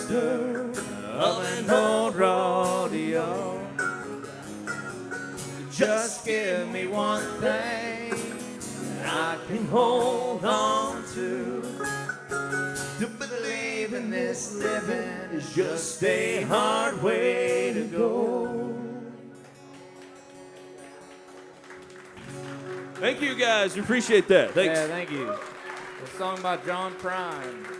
master of an old rodeo. Just give me one thing I can hold on to. To believe in this living is just a hard way to go. Thank you guys. We appreciate that. Thanks. Yeah, thank you. A song by John Prine.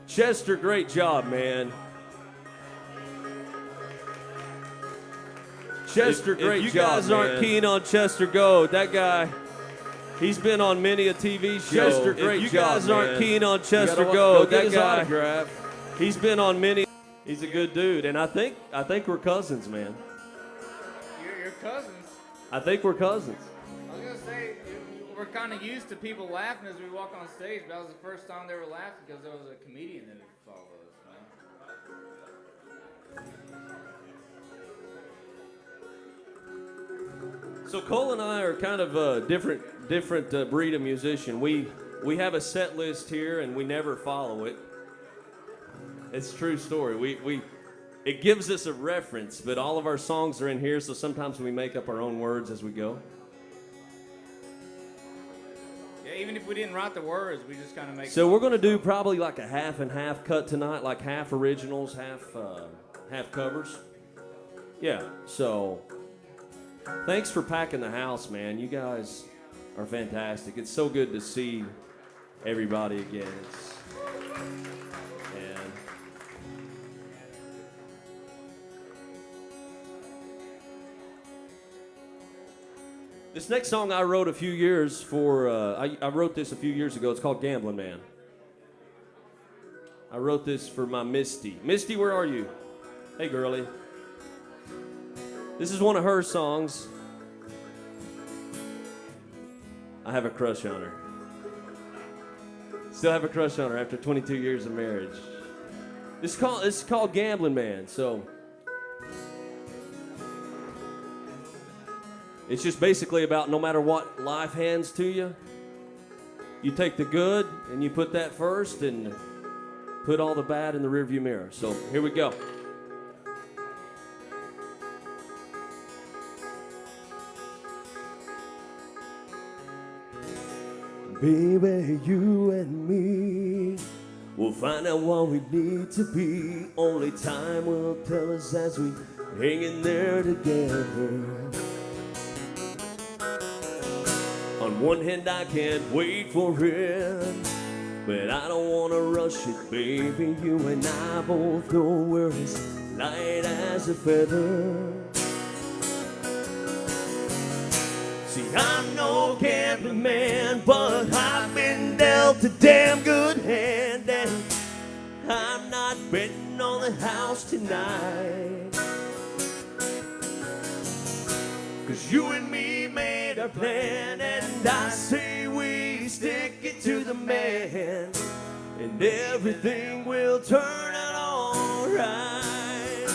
Chester, great job, man. Chester, great job, if you guys aren't keen on Chester Goad, that guy, he's been on many a TV show. Chester, great job, if you guys aren't keen on Chester Goad, that guy, autograph. He's been on many. He's a good dude, and I think we're cousins, man. You're cousins. I think we're cousins. I was gonna say we're kind of used to people laughing as we walk on stage, but that was the first time they were laughing because there was a comedian that followed us, man. So Cole and I are kind of a different breed of musician. We have a set list here, and we never follow it. It's a true story. It gives us a reference, but all of our songs are in here, so sometimes we make up our own words as we go. Yeah, even if we didn't write the words, we just kind of make. So we're going to do probably like a half and half cut tonight, like half originals, half covers. Yeah. So thanks for packing the house, man. You guys are fantastic. It's so good to see everybody again. This next song I wrote a few years for, I wrote this a few years ago. It's called Gambling Man. I wrote this for my Misty. Misty, where are you? Hey, girlie. This is one of her songs. I have a crush on her. Still have a crush on her after 22 years of marriage. This is called Gambling Man, so... It's just basically about no matter what life hands to you, you take the good and you put that first and put all the bad in the rearview mirror. So here we go. Baby, you and me, we'll find out what we need to be. Only time will tell us as we hang in there together. On one hand, I can't wait for it, but I don't want to rush it, baby. You and I both know we're as light as a feather. See, I'm no gambling man, but I've been dealt a damn good hand, and I'm not betting on the house tonight. 'Cause you and me made our plan, and I say we stick it to the man, and everything will turn out alright.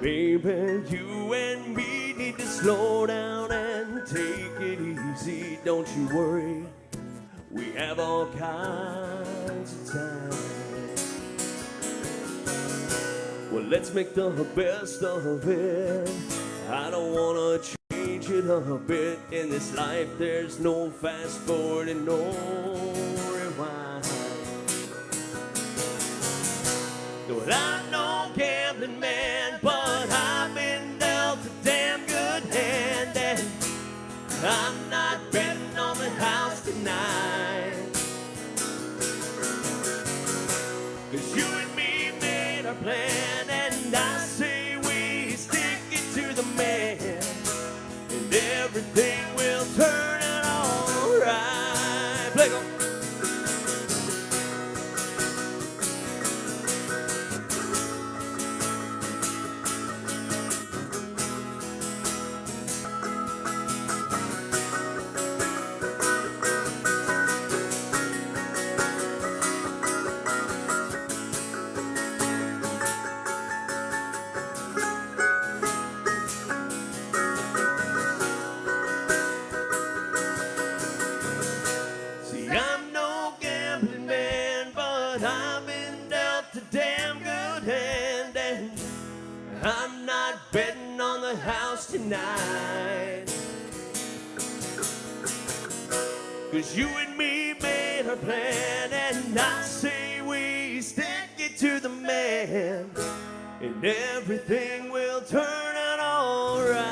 Baby, you and me need to slow down and take it easy. Don't you worry, we have all kinds of time. Well, let's make the best of it. I don't want to change it a bit. In this life, there's no fast forward and no rewind. Well, I'm no gambling man, but I've been dealt a damn good hand, and I'm not betting on the house tonight. 'Cause you and me made our plan, and I say we stick it to the man, and everything will turn out alright. Play go. tonight. 'Cause you and me made a plan, and I say we stick it to the man, and everything will turn out all right.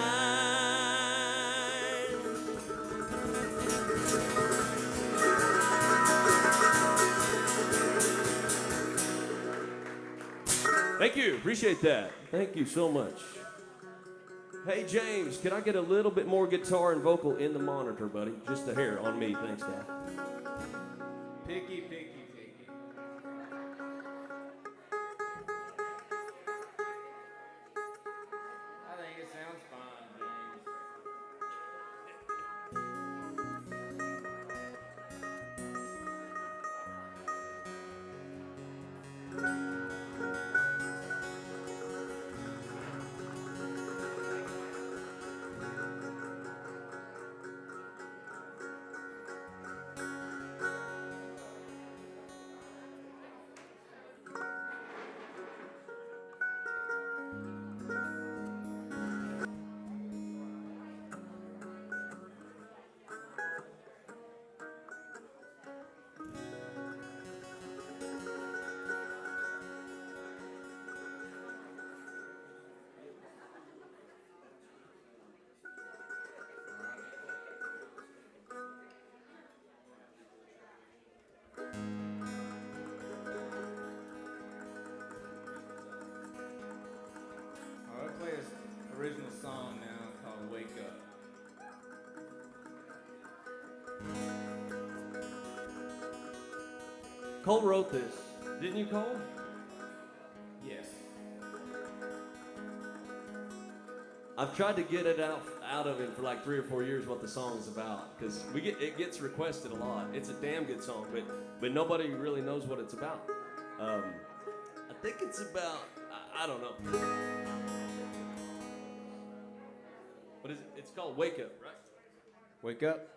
Thank you. Appreciate that. Thank you so much. Hey, James, can I get a little bit more guitar and vocal in the monitor, buddy? Just a hair on me. Thanks, Dad. Picky, picky, picky. I think it sounds fine, James. I'll play this original song now called Wake Up. Cole wrote this. Didn't you, Cole? Yes. I've tried to get it out of him for like 3 or 4 years what the song is about, because it gets requested a lot. It's a damn good song, but nobody really knows what it's about. I think it's about I don't know. What is it? It's called Wake Up, right? Wake up.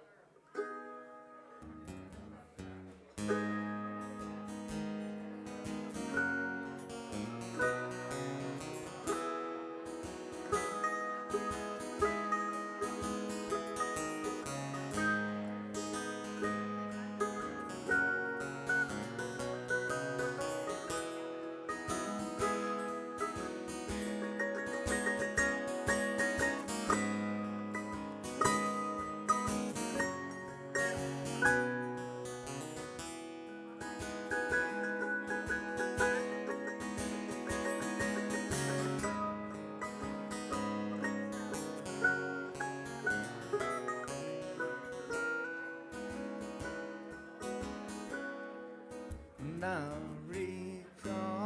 Now recall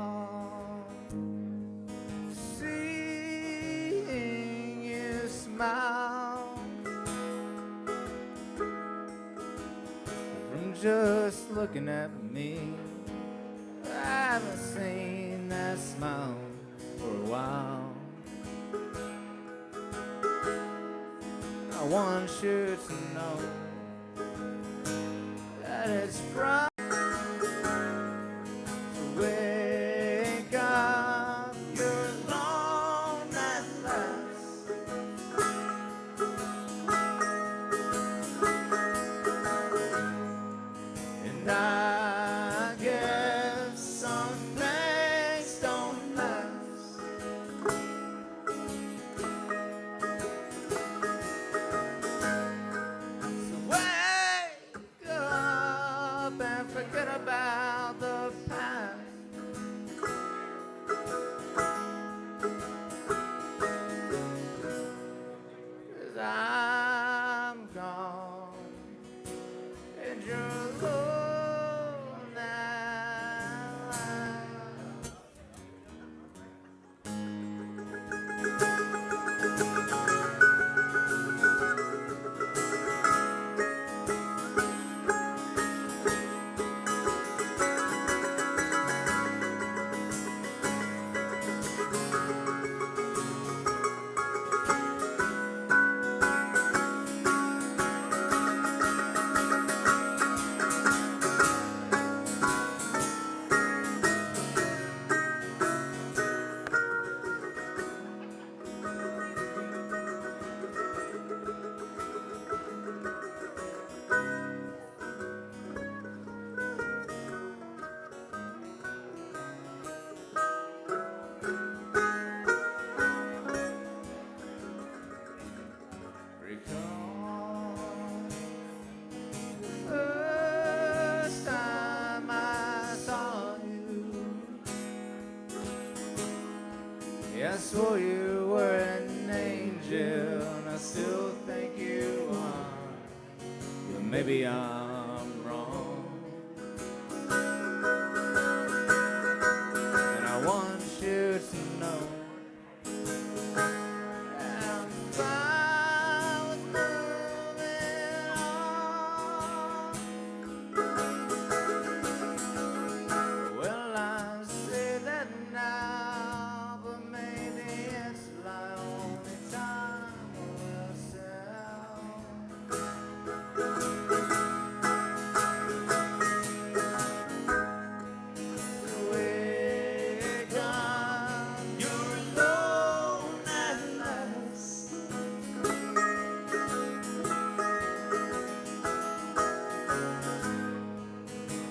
seeing you smile from just looking at me. I haven't seen that smile for a while. I want you to know that it's from wake up, you're alone at last. And I guess some things don't last. So wake up and maybe I'm wrong. And I want you to know I'm fine with moving on. Well, I say that now, but maybe it's like only time will tell. Wake up, you're alone at last.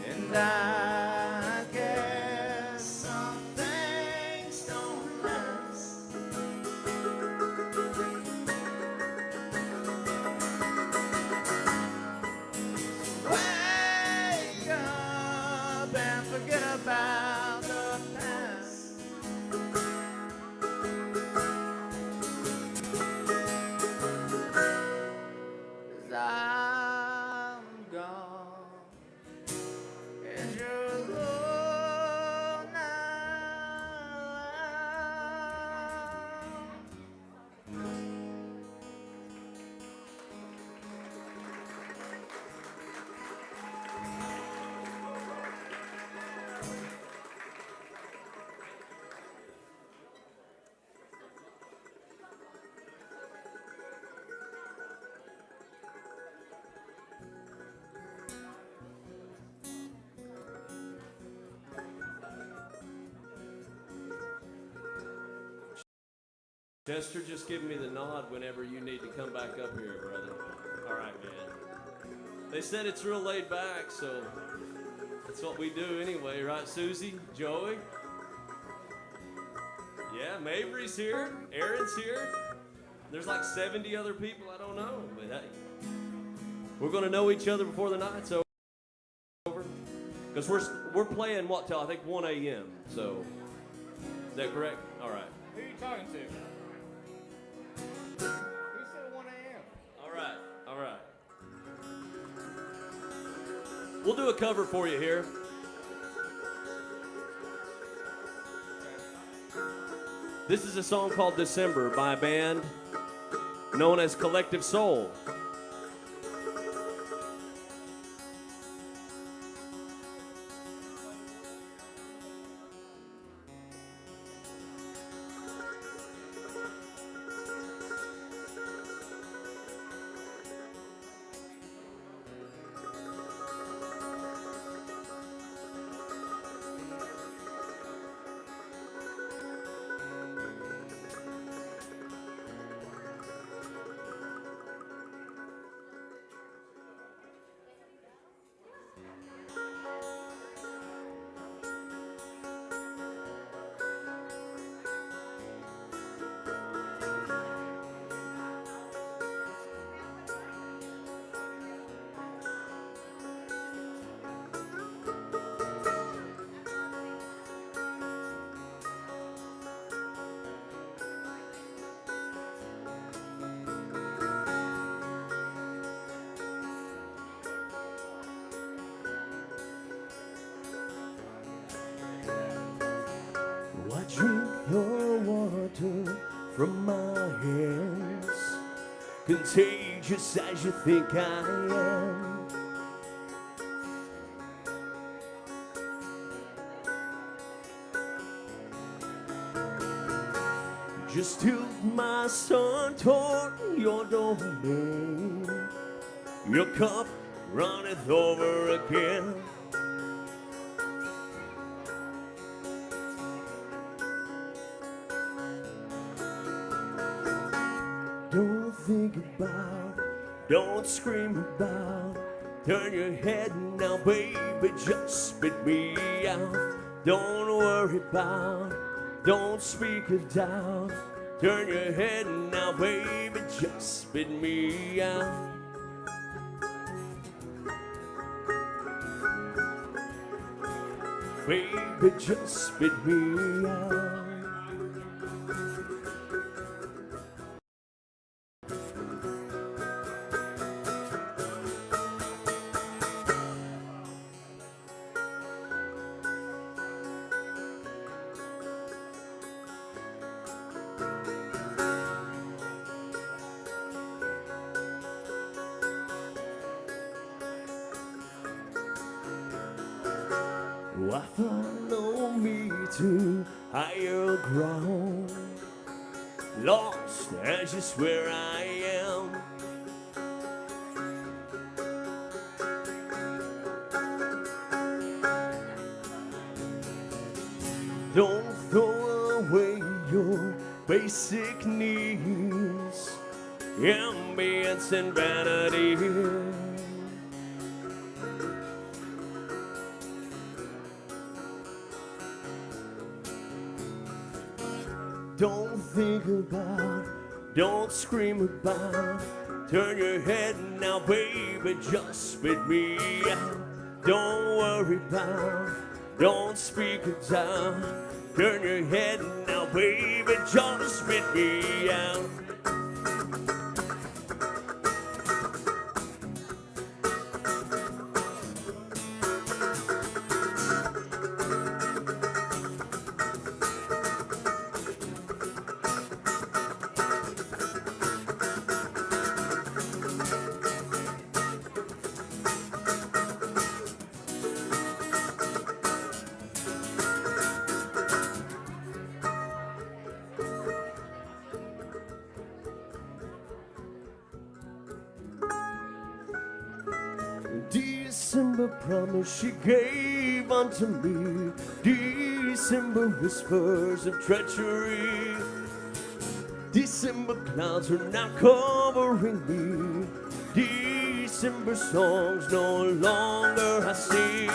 And I guess some things don't last. Wake up and forget about the past. 'Cause I'm gone and you're alone now. Chester, just give me the nod whenever you need to come back up here, brother. All right, man. They said it's real laid back, so that's what we do anyway, right, Susie? Joey? Yeah, Mabry's here. Aaron's here. There's like 70 other people I don't know, but hey. We're going to know each other before the night's over. Because we're playing what till I think 1 a.m. So, is that correct? All right. Who are you talking to? Who said 1 a.m.? All right. All right. We'll do a cover for you here. This is a song called December by a band known as Collective Soul. I drink your water from my hands, contagious as you think I am. Just till my son toward your domain, your cup runneth over again. Don't think about, don't scream about, turn your head now, baby, just spit me out. Don't worry about, don't speak of doubt, turn your head now, baby, just spit me out. Baby, just spit me out. I follow me to higher ground. Lost, that's just where I am. Don't throw away your basic needs, ambience and vanity. Don't think about, don't scream about. Turn your head now, baby, just spit me out. Don't worry about, don't speak it down. Turn your head now, baby, just spit me out. December promise she gave unto me. December whispers of treachery. December clouds are now covering me. December songs no longer I sing.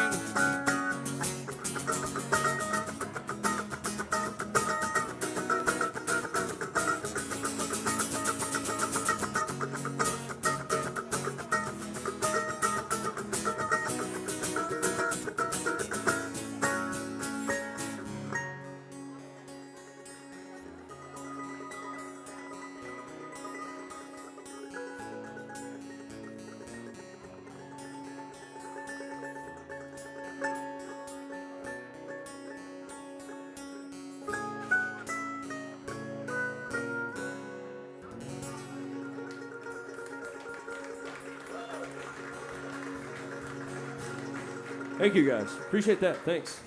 Thank you, guys. Appreciate that. Thanks.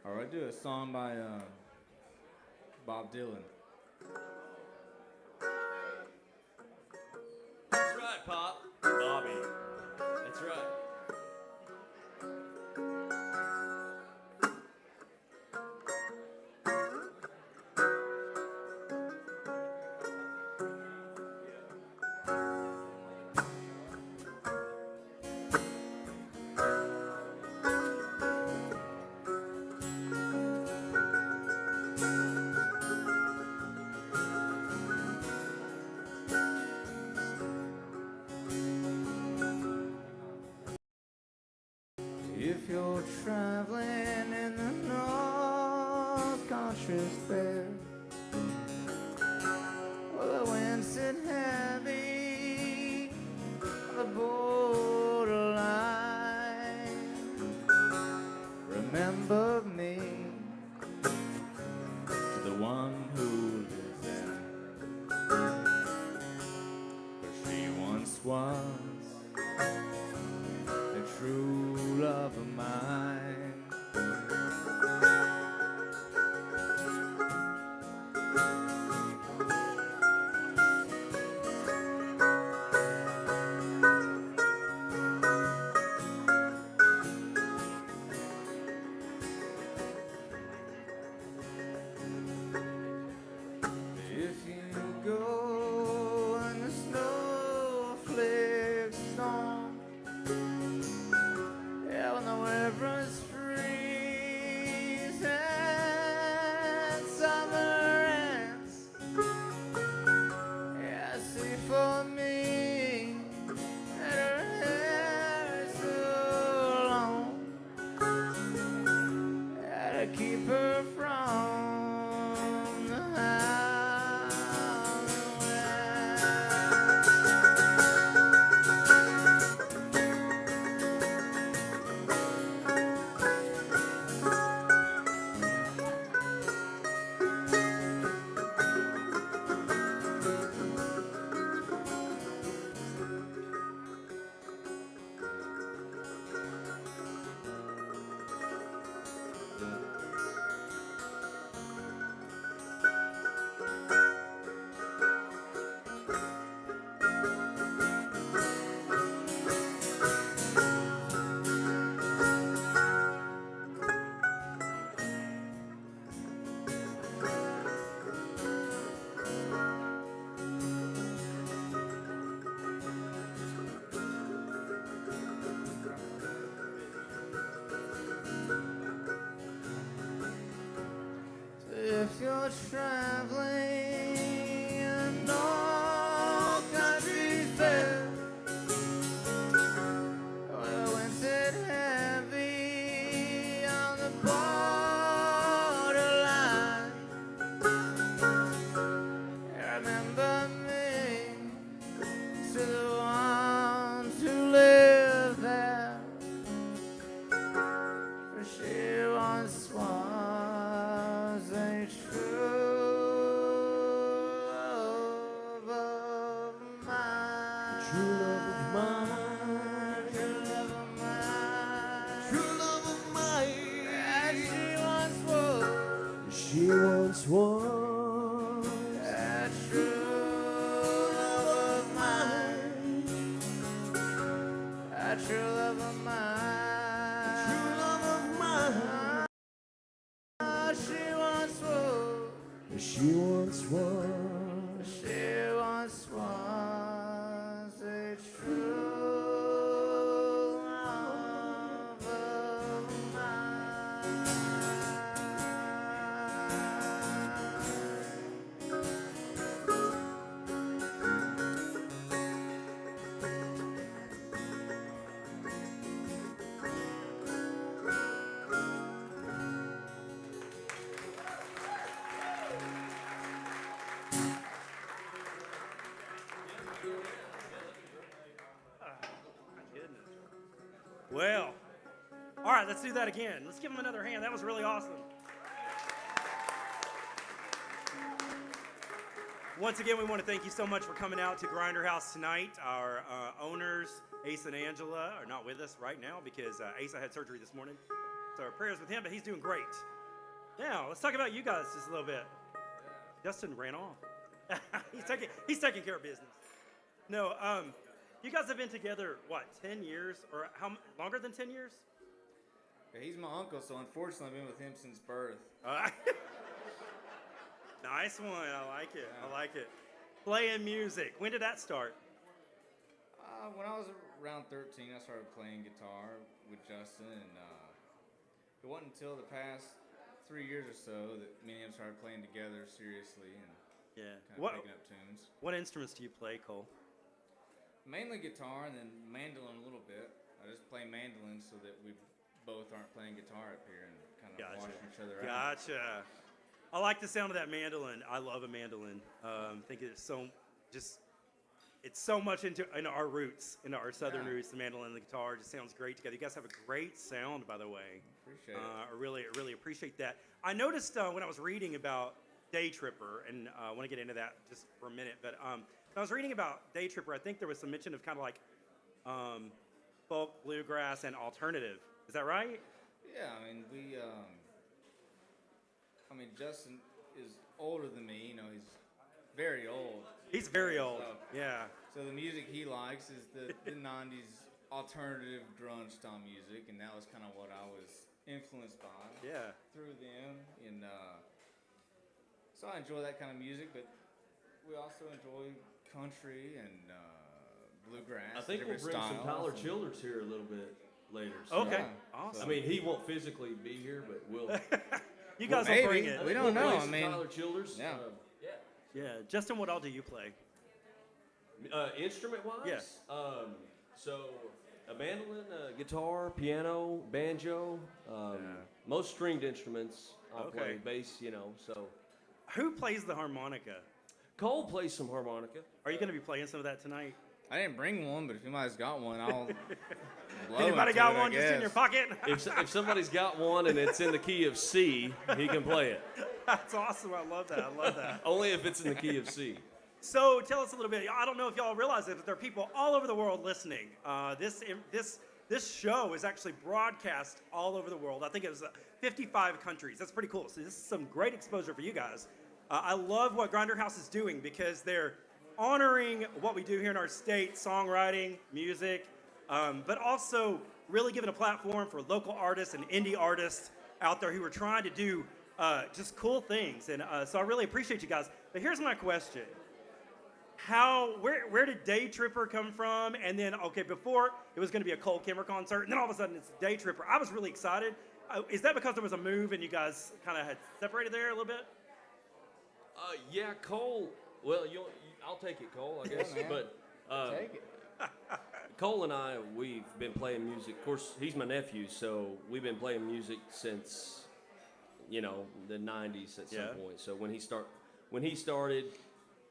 All right, do a song by Bob Dylan. That's right, Pop. Bobby. That's right. If you're traveling in the North Country Fair, well, the wind sit heavy on the borderline. Remember me to the one who lives there, for she once was a true love of mine. traveling and all countries fair. Well, when sit heavy on the borderline, remember me to the ones who live there. For she once was a true love of mine. True love of mine. True love of mine. True love of mine. As she once was. She once was. A true love of mine. A true love of mine. She once was. She once was. She once was a true love of mine. Well, all right, let's do that again. Let's give him another hand. That was really awesome. Once again, we want to thank you so much for coming out to Grinder House tonight. Our owners, Asa and Angela, are not with us right now because Asa had surgery this morning. So our prayers with him, but he's doing great. Now, let's talk about you guys just a little bit. Justin ran off. he's taking care of business. No, you guys have been together, what, 10 years? Or how longer than 10 years? Yeah, he's my uncle, so unfortunately I've been with him since birth. Nice one. I like it. I like it. Playing music. When did that start? When I was around 13, I started playing guitar with Justin, and it wasn't until the past 3 years or so that me and him started playing together seriously and kind of picking up tunes. What instruments do you play, Cole? Mainly guitar and then mandolin a little bit. I just play mandolin so that we both aren't playing guitar up here and kind of washing each other out. Gotcha. I like the sound of that mandolin. I love a mandolin. I think it's so much into our roots, into our southern roots. The mandolin and the guitar just sounds great together. You guys have a great sound, by the way. Appreciate it. I really appreciate that. I noticed when I was reading about Day Tripper, and I want to get into that just for a minute, but when I was reading about Day Tripper, I think there was some mention of kind of like folk, bluegrass, and alternative. Is that right? Yeah, I mean, Justin is older than me. You know, he's very old. He's very old. So, yeah. So the music he likes is the 90s alternative grunge style music, and that was kind of what I was influenced by. Yeah. Through them, and so I enjoy that kind of music, but we also enjoy country and bluegrass. I think we'll bring some Tyler Childers here a little bit later. So. Okay. Yeah. Awesome. I mean, he won't physically be here, but we'll. You guys will maybe. bring it. We don't know. Play I some mean, Tyler Childers. Yeah. Yeah. Justin, what all do you play? Instrument-wise? Yes. So a mandolin, guitar, piano, banjo, most stringed instruments. I'll play bass, so. Who plays the harmonica? Cole plays some harmonica. Are you going to be playing some of that tonight? I didn't bring one, but if anybody's got one, I'll. Anybody got one just in your pocket? If somebody's got one and it's in the key of C, he can play it. That's awesome. I love that. Only if it's in the key of C. So tell us a little bit. I don't know if y'all realize it, but there are people all over the world listening. This show is actually broadcast all over the world. I think it was 55 countries. That's pretty cool. So this is some great exposure for you guys. I love what Grinder House is doing because they're honoring what we do here in our state, songwriting, music, but also really giving a platform for local artists and indie artists out there who are trying to do just cool things. And so I really appreciate you guys. But here's my question. Where did Day Tripper come from? And then, before it was going to be a Cole Kemmer concert, and then all of a sudden it's Day Tripper. I was really excited. Is that because there was a move and you guys kind of had separated there a little bit? Yeah, Cole. Well, I'll take it, Cole, I guess. man. But Take it. Cole and I, we've been playing music. Of course, he's my nephew, so we've been playing music since, the 90s at some point. So when he started,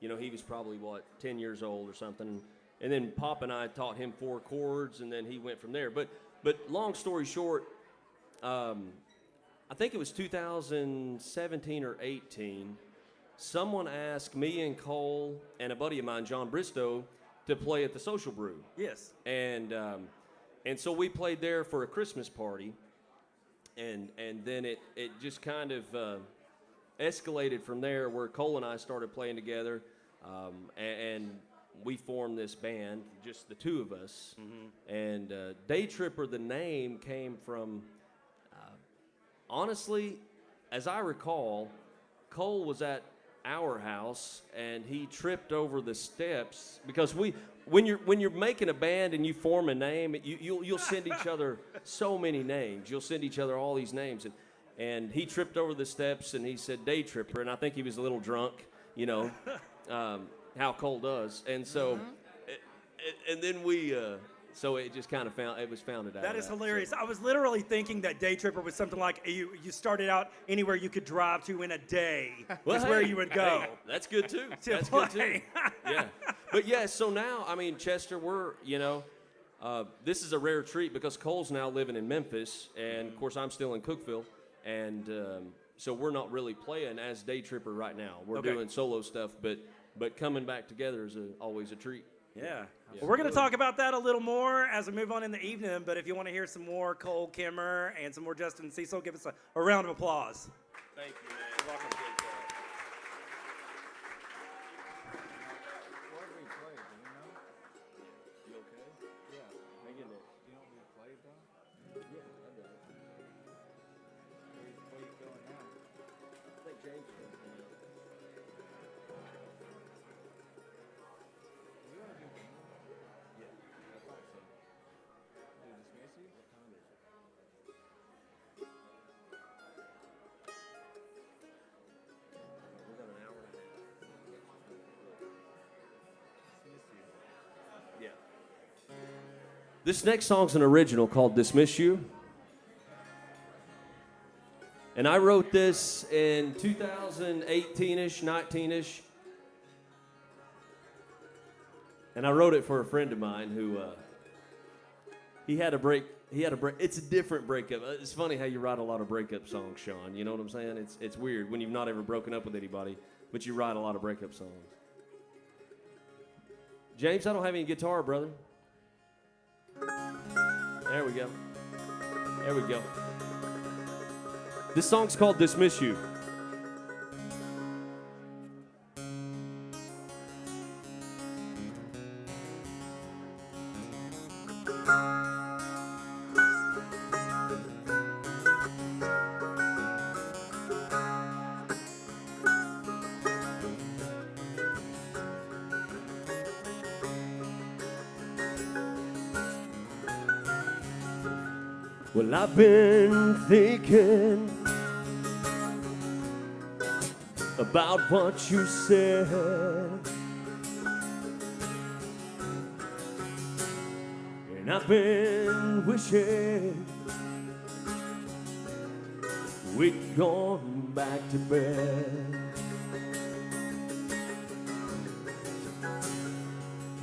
he was probably 10 years old or something. And then Pop and I taught him 4 chords, and then he went from there. But long story short, I think it was 2017 or 18. Someone asked me and Cole and a buddy of mine, John Bristow, to play at the Social Brew. Yes. And so we played there for a Christmas party, and then it just kind of escalated from there, where Cole and I started playing together, and we formed this band, just the two of us. Mm-hmm. And Day Tripper, the name came from, honestly, as I recall, Cole was at our house and he tripped over the steps, because when you're making a band and you form a name, you'll send each other so many names. You'll send each other all these names, and he tripped over the steps and he said Day Tripper, and I think he was a little drunk, how Cole does, and so and then so it just kind of was founded out. That is hilarious. So. I was literally thinking that Day Tripper was something like you started out anywhere you could drive to in a day. That's where you would go. Hey, that's good too. That's play. good too. Yeah. But yeah, so now, Chester, we're, this is a rare treat because Cole's now living in Memphis, and of course I'm still in Cookville, and so we're not really playing as Day Tripper right now. We're doing solo stuff, but coming back together is always a treat. Yeah. Well, we're going to talk about that a little more as we move on in the evening, but if you want to hear some more Cole Kemmer and some more Justin Cecil, give us a round of applause. Thank you, man. You're welcome. What did we play? Do you know? You okay? Yeah. Hang in there. Do you know what we played though? Yeah, I got it. Where you going now? I think James is going to come out. You want to do bingo? Yeah. I thought so. Do dismiss you? What time is it? We got an hour and a half. Dismiss you. Yeah. This next song's an original called Dismiss You. And I wrote this in 2018-ish, 19-ish. And I wrote it for a friend of mine who, he had a break. It's a different breakup. It's funny how you write a lot of breakup songs, Sean. You know what I'm saying? It's weird when you've not ever broken up with anybody, but you write a lot of breakup songs. James, I don't have any guitar, brother. There we go. There we go. This song's called Dismiss You. Well, I've been thinking about what you said, and I've been wishing we'd gone back to bed,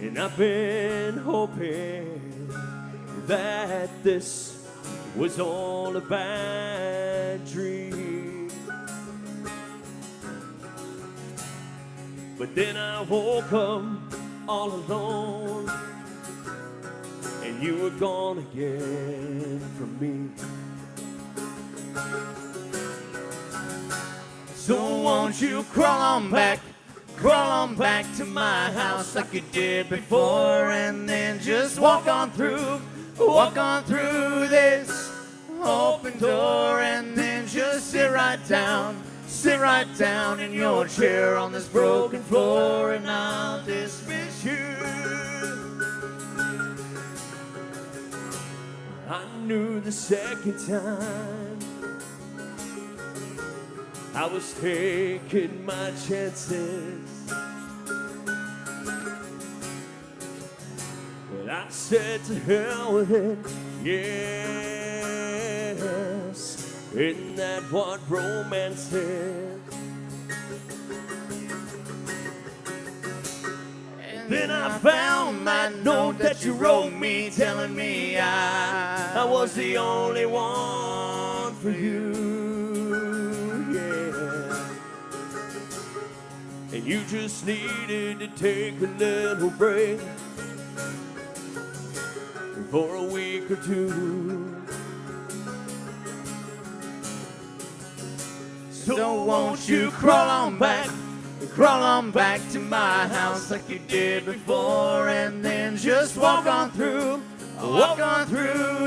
and I've been hoping that this was all a bad dream. But then I woke up all alone, and you were gone again from me. So won't you crawl on back to my house like you did before, and then just walk on through this open door, and then just sit right down in your chair on this broken floor, and I'll dismiss you. I knew the second time I was taking my chances. But I said to hell with it, yes. Isn't that what romance is? And then I found that note that you wrote me telling me I was the only one for you. And you just needed to take a little break for a week or two. So won't you crawl on back to my house like you did before, and then just walk on through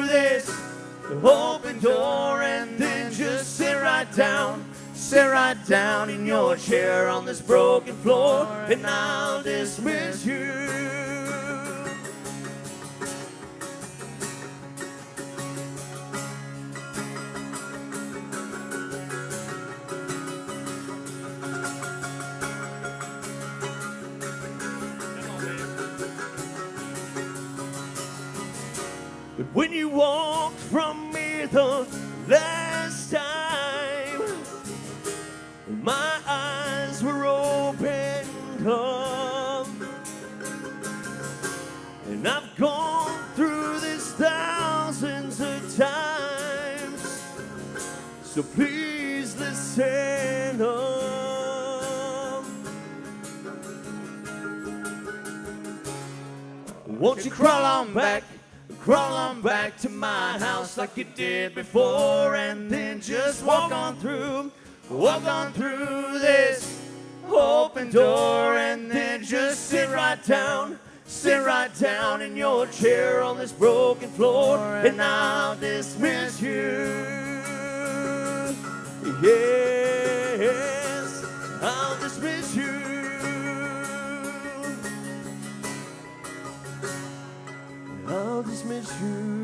this open door, and then just sit right down in your chair on this broken floor, and I'll dismiss you. But when you walked from me the last time, my eyes were opened up, and I've gone through this thousands of times, so please listen up. Won't you crawl on back to my house like you did before, and then just walk on through this open door, and then just sit right down in your chair on this broken floor, and I'll dismiss you. Yes, I'll dismiss you. I'll dismiss you.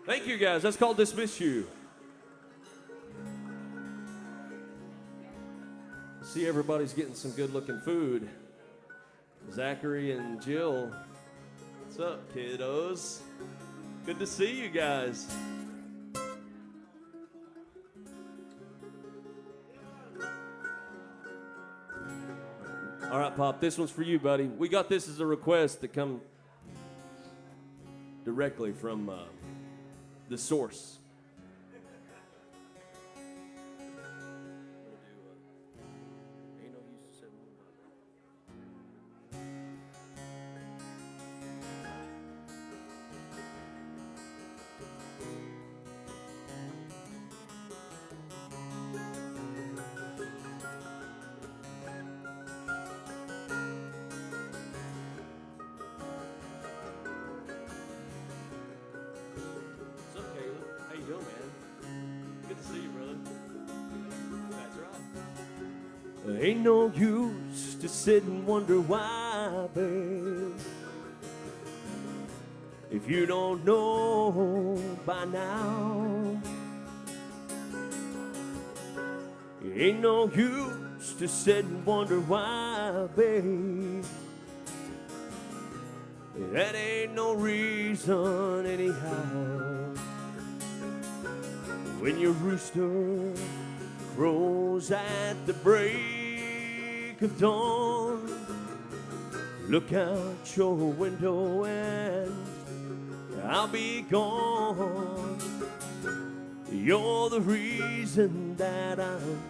Thank you, guys. That's called Dismiss You. See, everybody's getting some good-looking food. Zachary and Jill, what's up, kiddos? Good to see you guys. All right, Pop, this one's for you, buddy. We got this as a request to come directly from the source. Ain't no use to sit and wonder why, babe, if you don't know by now. Ain't no use to sit and wonder why, babe. That ain't no reason anyhow. When your rooster crows at the break of dawn, look out your window and I'll be gone. You're the reason that I'm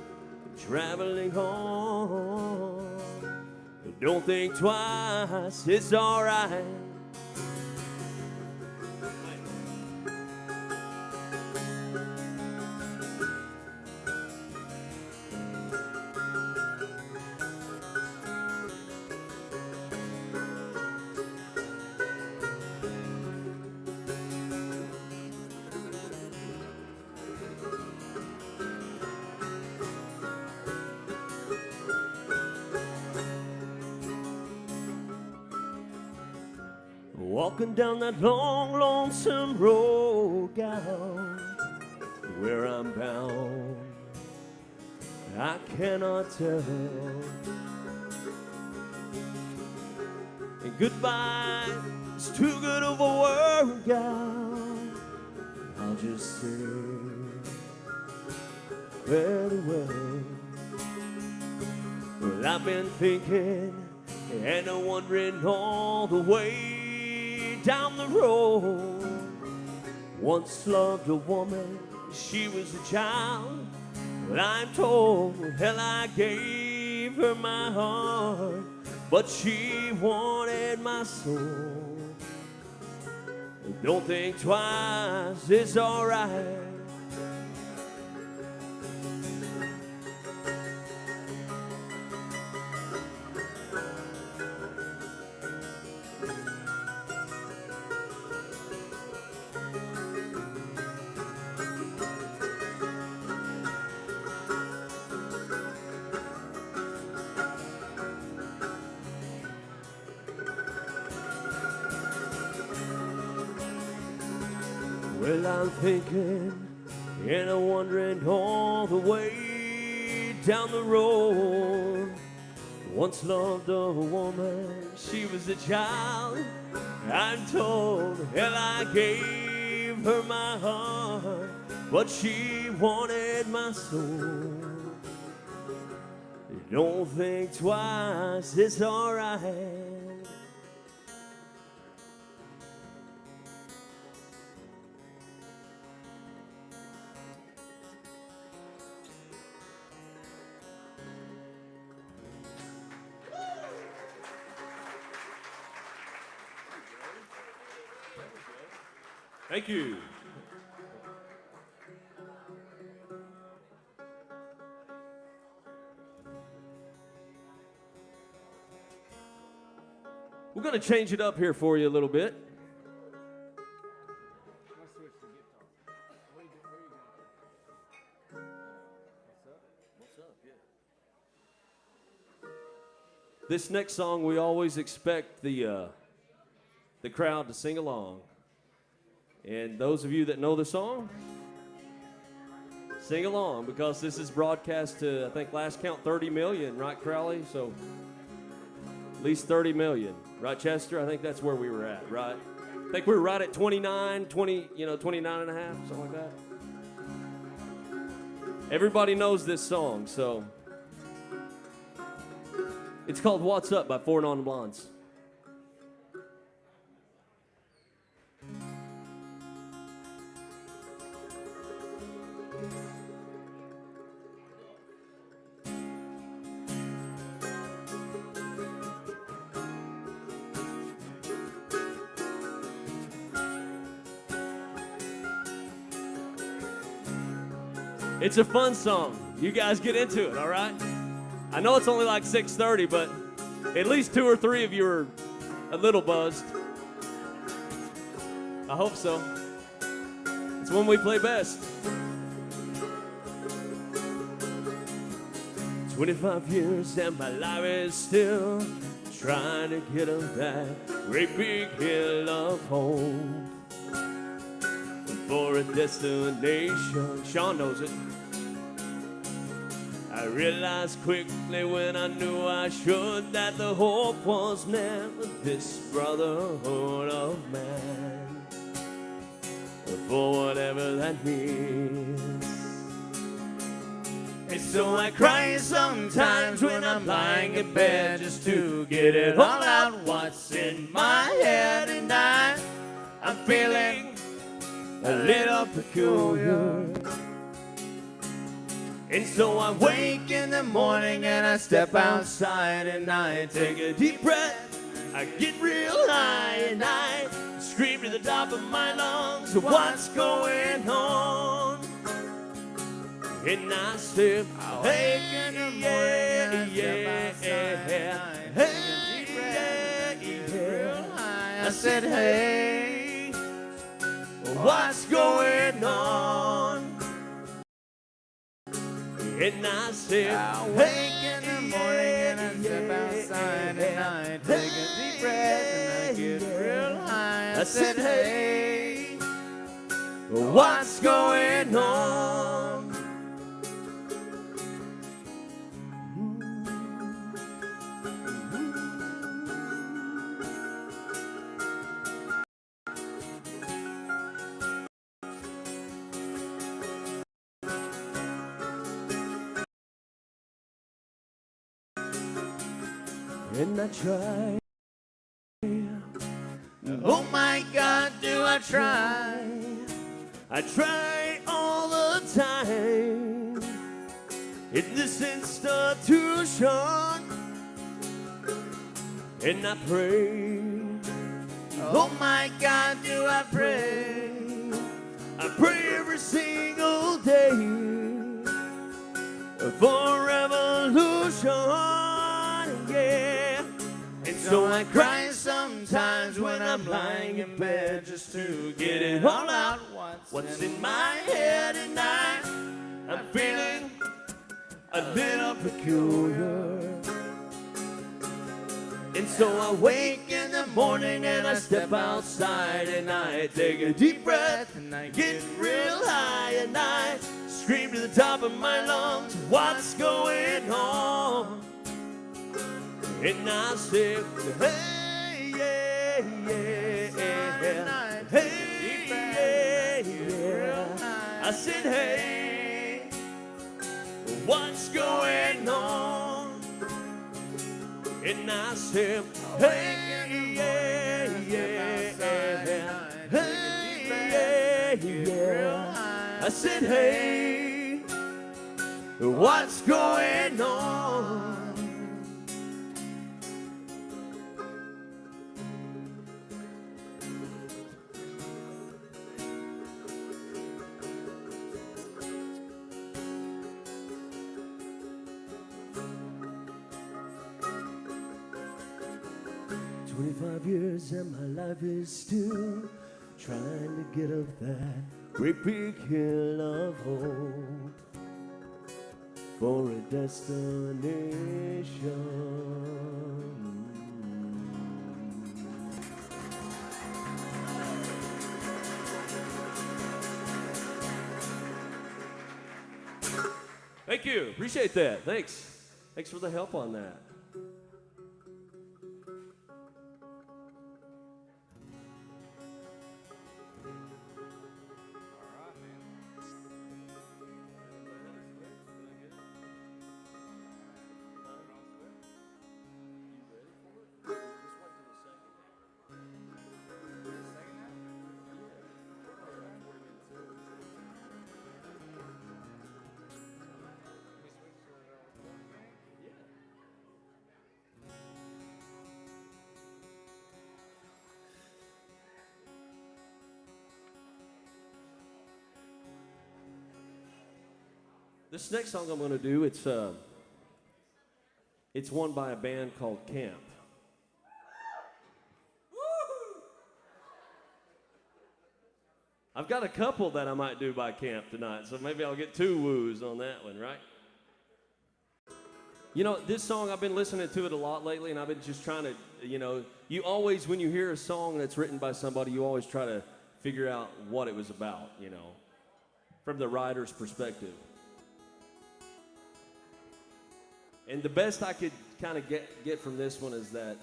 traveling on. Don't think twice, it's alright. walking down that long, lonesome road, gal, where I'm bound, I cannot tell. And goodbye is too good of a word, gal. I'll just say very well. Well, I've been thinking and wondering all the way down the road. Once loved a woman, she was a child. But I'm told, hell, I gave her my heart, but she wanted my soul. Don't think twice, it's alright. Well, I'm thinking and I'm wondering all the way down the road. Once loved a woman, she was a child. I'm told, hell, I gave her my heart, but she wanted my soul. Don't think twice, it's alright. Thank you. We're going to change it up here for you a little bit. This next song, we always expect the crowd to sing along. And those of you that know the song, sing along, because this is broadcast to, I think, last count 30 million, right, Crowley? So at least 30 million. Right, Chester? I think that's where we were at, right? I think we were right at 29 and a half, something like that. Everybody knows this song, so it's called What's Up by Four Non Blondes. It's a fun song. You guys get into it, all right? I know it's only like 6:30, but at least 2 or 3 of you are a little buzzed. I hope so. It's when we play best. 25 years and my life is still trying to get up that great big hill of hope for a destination. Sean knows it. I realized quickly when I knew I should that the hope was never this brotherhood of man, for whatever that means. And so I cry sometimes when I'm lying in bed just to get it all out what's in my head, and I'm feeling a little peculiar. And so I wake in the morning and I step outside and I take a deep breath. I get real high and I scream to the top of my lungs, what's going on? And I said, hey, in the morning, yeah, hey, I said, hey, what's going on? And I said, I wake in the morning and I step outside and I take a deep breath and I get real high. said, hey, what's going on? And I try. Oh my God, do I try? I try all the time in this institution, and I pray. Oh my God, do I pray? I pray every single day for revolution, yeah. And so I cry sometimes when I'm lying in bed just to get it all out. What's in my head, and I'm feeling a little peculiar. And so I wake in the morning and I step outside and I take a deep breath and I get real high and I scream to the top of my lungs, what's going on? And I say, hey, yeah, yeah, yeah. Hey, yeah, yeah. I said, hey, what's going on? And I said, hey, yeah, yeah, yeah. Hey, yeah, yeah. I said, hey, what's going on? 25 years and my life is still trying to get up that great big hill of hope for a destination. Thank you. Appreciate that. Thanks. Thanks for the help on that. This next song I'm going to do, it's one by a band called Camp. I've got a couple that I might do by Camp tonight, so maybe I'll get 2 woos on that one, right? You know, this song, I've been listening to it a lot lately, and I've been just trying to, you always, when you hear a song that's written by somebody, you always try to figure out what it was about, from the writer's perspective. And the best I could kind of get from this one is that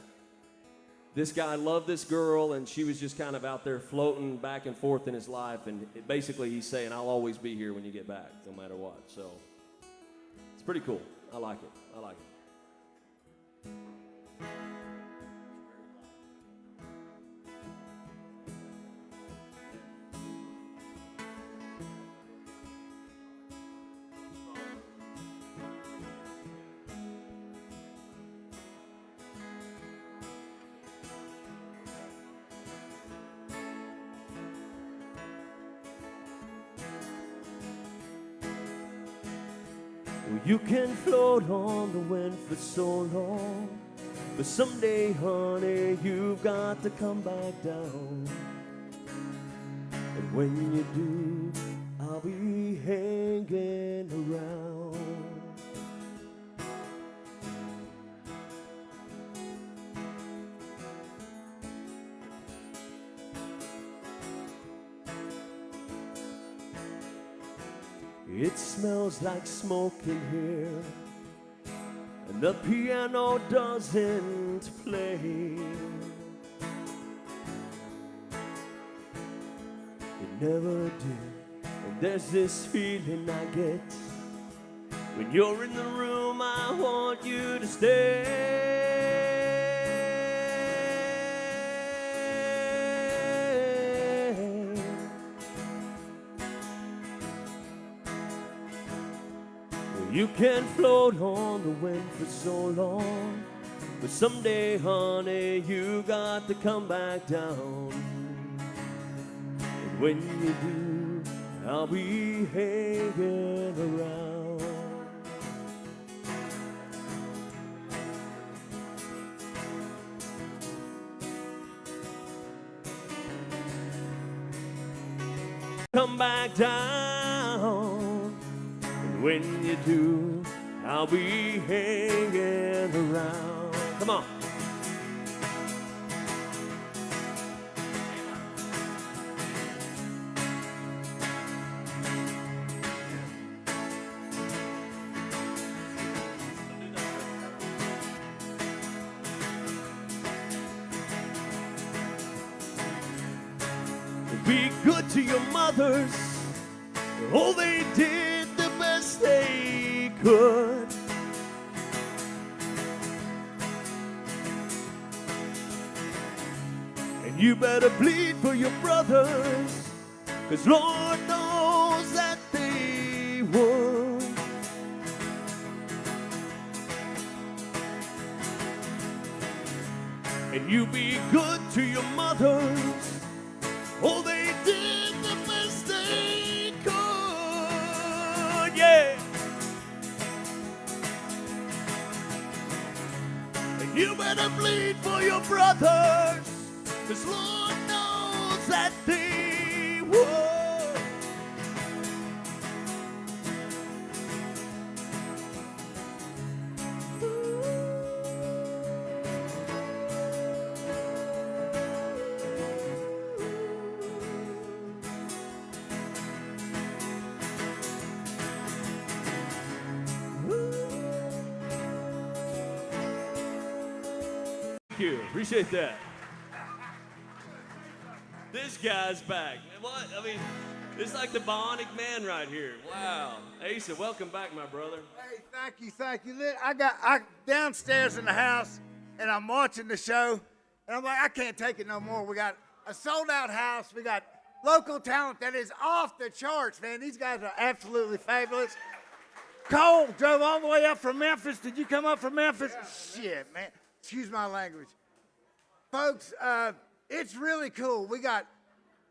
this guy loved this girl, and she was just kind of out there floating back and forth in his life. And basically he's saying, I'll always be here when you get back, no matter what. So it's pretty cool. I like it. I like it. You can float on the wind for so long, but someday, honey, you've got to come back down. And when you do, I'll be hanging around. It smells like smoke in here, and the piano doesn't play. It never did. And there's this feeling I get when you're in the room. I want you to stay. You can float on the wind for so long, but someday, honey, you got to come back down. And when you do, I'll be hanging around. Come back down. And when you do, I'll be hanging around. Come on. Be good to your mothers. Oh, they did the best they could. And you better bleed for your brothers, 'cause Lord knows that they would. And you be good to your mothers. Oh, they did the best they could, yeah. And you better bleed for your brothers, 'cause Lord knows that they would. Thank you. Appreciate that. This guy's back. What? I mean, it's like the bionic man right here. Wow. Asa, welcome back, my brother. Hey, thank you, thank you. I downstairs in the house, and I'm watching the show, and I'm like, I can't take it no more. We got a sold-out house. We got local talent that is off the charts, man. These guys are absolutely fabulous. Cole drove all the way up from Memphis. Did you come up from Memphis? Yeah. Shit, man. Excuse my language. Folks, it's really cool. We got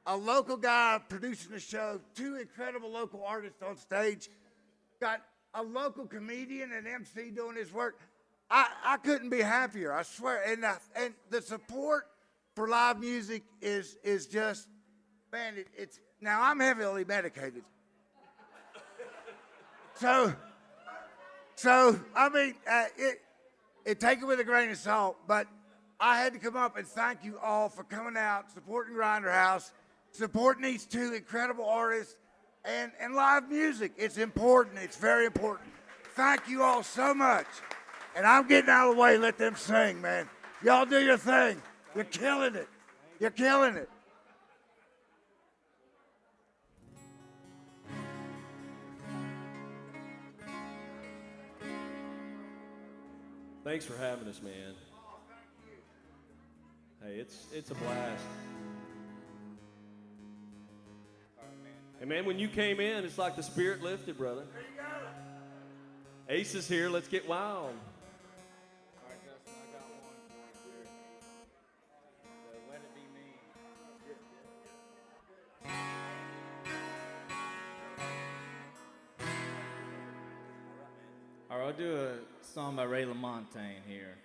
a local guy producing the show, 2 incredible local artists on stage, got a local comedian and MC doing his work. I couldn't be happier, I swear. And the support for live music is just, man, it's, now I'm heavily medicated. So I mean, take it with a grain of salt, but I had to come up and thank you all for coming out, supporting Grinder House, supporting these 2 incredible artists, and live music. It's important. It's very important. Thank you all so much. And I'm getting out of the way. Let them sing, man. Y'all do your thing. You're killing it. You're killing it. Thanks for having us, man. Hey, it's a blast. Hey, man, when you came in, it's like the spirit lifted, brother. Ace is here. Let's get wild. All right, Justin, I got one for you here. Let It Be Me. All right, I'll do a song by Ray LaMontagne here.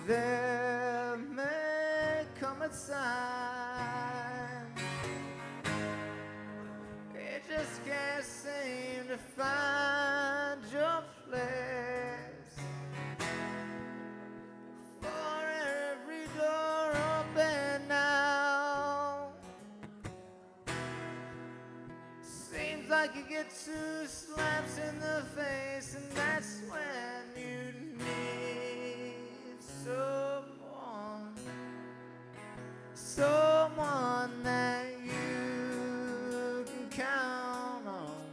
there may come a time you just can't seem to find your place. For every door open now, seems like you get 2 slaps in the face, and that's when you need someone that you can count on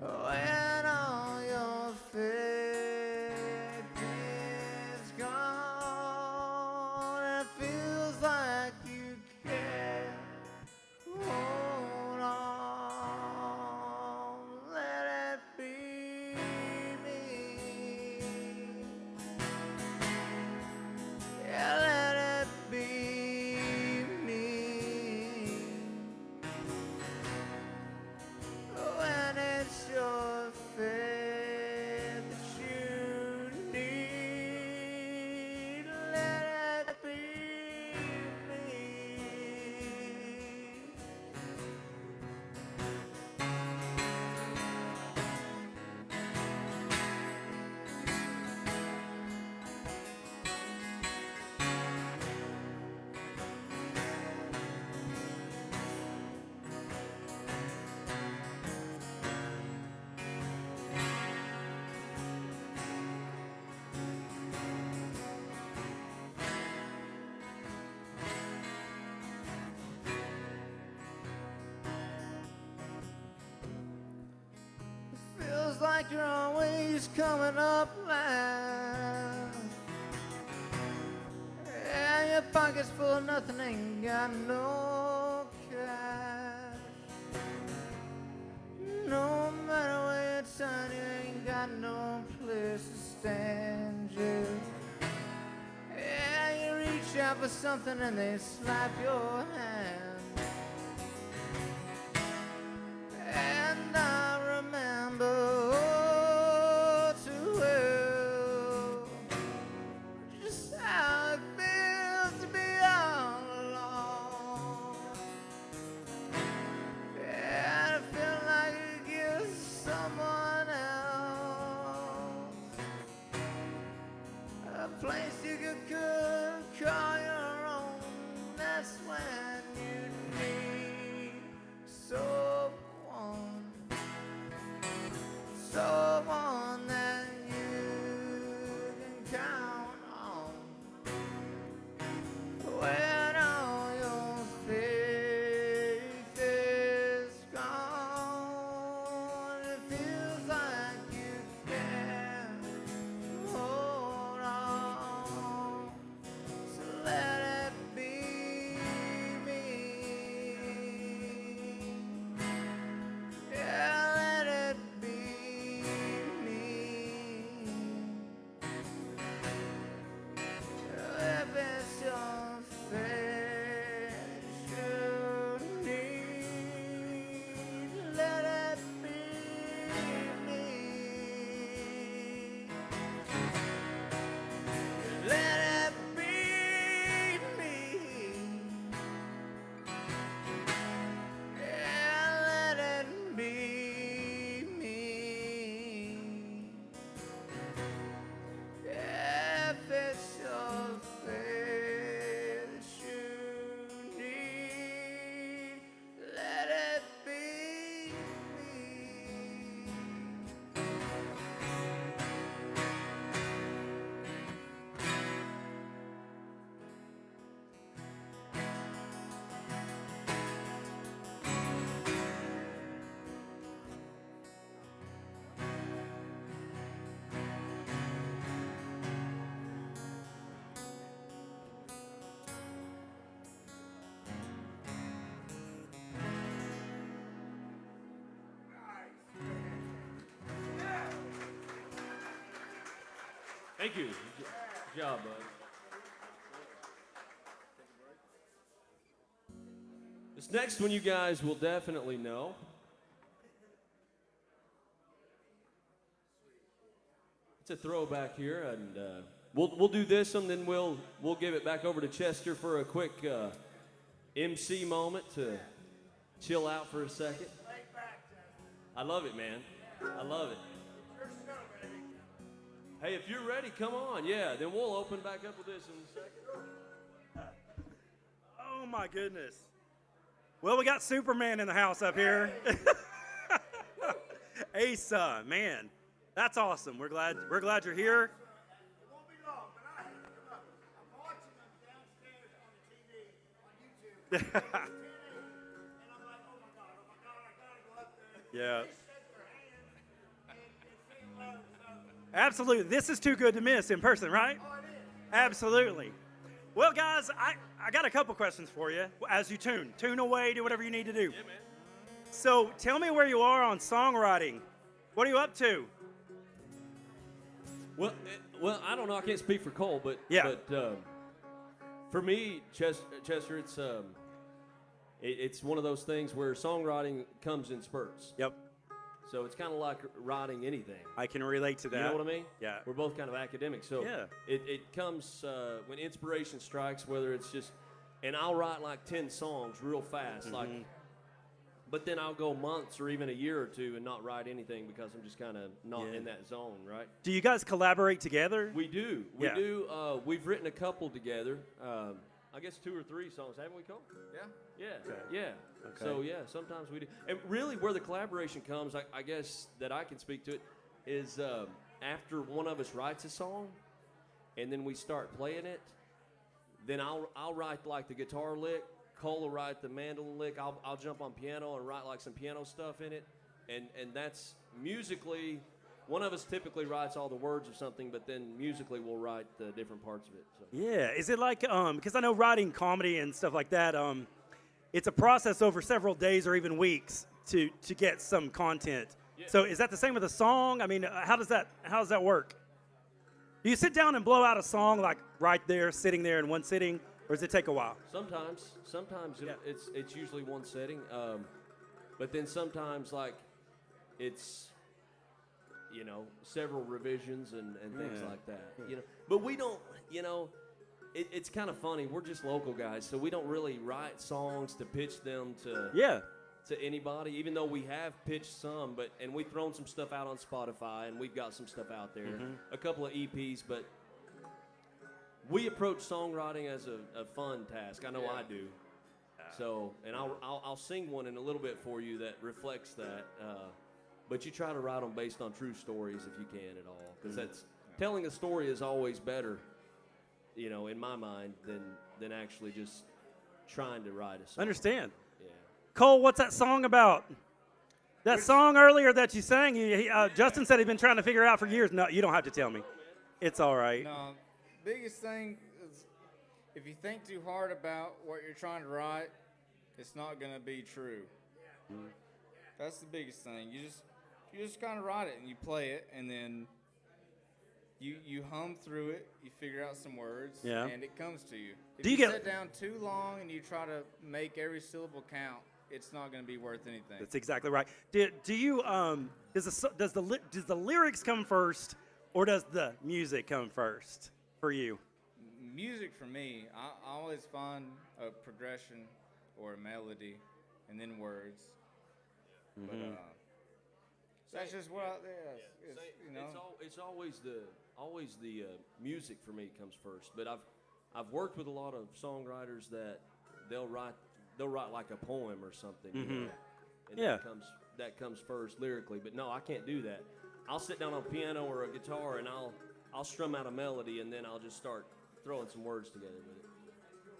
when all your faith is gone. It feels like you can't hold on. Let it be me. Yeah, let it be me. When it's your faith that you need, let it be me. Feels like you're always coming up last. Yeah, your pocket's full of nothing, ain't got no cash. No matter where you turn, you ain't got no place to stand you. Yeah, you reach out for something and they slap your hand. And I remember oh, too well just how it feels to be all alone. Yeah, I feel like you give someone else a place you could call your own. That's when you need someone that you can count on when all your faith is gone. It feels like you can't hold on, so let it be me. Yeah, let it be me. If it's your face you need, let it be me. Let it be me. Yeah, let it be me. If it's your faith that you need, let it be me. Thank you. Good job, bud. This next one you guys will definitely know. It's a throwback here, and we'll do this and then we'll give it back over to Chester for a quick MC moment to chill out for a second. I love it, man. I love it. Hey, if you're ready, come on. Yeah, then we'll open back up with this in a second. Oh my goodness. Well, we got Superman in the house up here. Asa, man, that's awesome. We're glad you're here. It won't be long, but I have to come up. I'm watching them downstairs on the TV, on YouTube. It's 10 a.m. And I'm like, oh my God, I gotta go up there. Yeah. They shake their hand and sing love. So, Absolutely. This is too good to miss in person, right? oh, it is. Absolutely. Well, guys, I got a couple questions for you as you tune away, do whatever you need to do. Yeah, man. So tell me where you are on songwriting. What are you up to? Well, I don't know. I can't speak for Cole, but Yeah. for me, Chester, it's one of those things where songwriting comes in spurts. Yep. So it's kind of like writing anything. I can relate to that. You know what I mean? Yeah. We're both kind of academics, so Yeah. it comes when inspiration strikes. Whether it's just, and I'll write like 10 songs real fast, like. But then I'll go months or even a year or two and not write anything because I'm just kind of not in that zone, right? Do you guys collaborate together? We do. Yeah. We do. We've written a couple together. I guess 2 or 3 songs, haven't we, Cole? Yeah. Yeah. Okay. Yeah. Okay. So, yeah, sometimes we do. And really where the collaboration comes, I guess that I can speak to it, is after one of us writes a song and then we start playing it, then I'll write like the guitar lick, Cole will write the mandolin lick, I'll jump on piano and write like some piano stuff in it, and that's musically, one of us typically writes all the words of something, but then musically we'll write the different parts of it. So. Yeah. Is it like, because I know writing comedy and stuff like that, it's a process over several days or even weeks to get some content. Yeah. So is that the same with a song? I mean, how does that work? Do you sit down and blow out a song like right there, sitting there in one sitting, or does it take a while? Sometimes it's usually one setting, but then sometimes like it's several revisions and things like that. But we don't. It's kind of funny. We're just local guys, so we don't really write songs to pitch them to anybody. Even though we have pitched some, and we've thrown some stuff out on Spotify, and we've got some stuff out there, a couple of EPs, but. We approach songwriting as a fun task. I know I do. So, and I'll sing one in a little bit for you that reflects that. But you try to write them based on true stories if you can at all, because that's telling a story is always better, in my mind, than actually just trying to write a song. Understand. Yeah. Cole, what's that song about? That song earlier that you sang, Justin said he'd been trying to figure out for years. No, you don't have to tell me. It's all right. No, biggest thing is if you think too hard about what you're trying to write, it's not gonna be true. That's the biggest thing. You just kind of write it and you play it, and then you hum through it. You figure out some words, and it comes to you. If you sit down too long and you try to make every syllable count, it's not going to be worth anything. That's exactly right. Do you does the lyrics come first, or does the music come first for you? Music for me, I always find a progression or a melody, and then words. But that's just what It's always the music for me comes first. But I've worked with a lot of songwriters that they'll write like a poem or something. And that comes first lyrically. But no, I can't do that. I'll sit down on a piano or a guitar and I'll strum out a melody, and then I'll just start throwing some words together with it.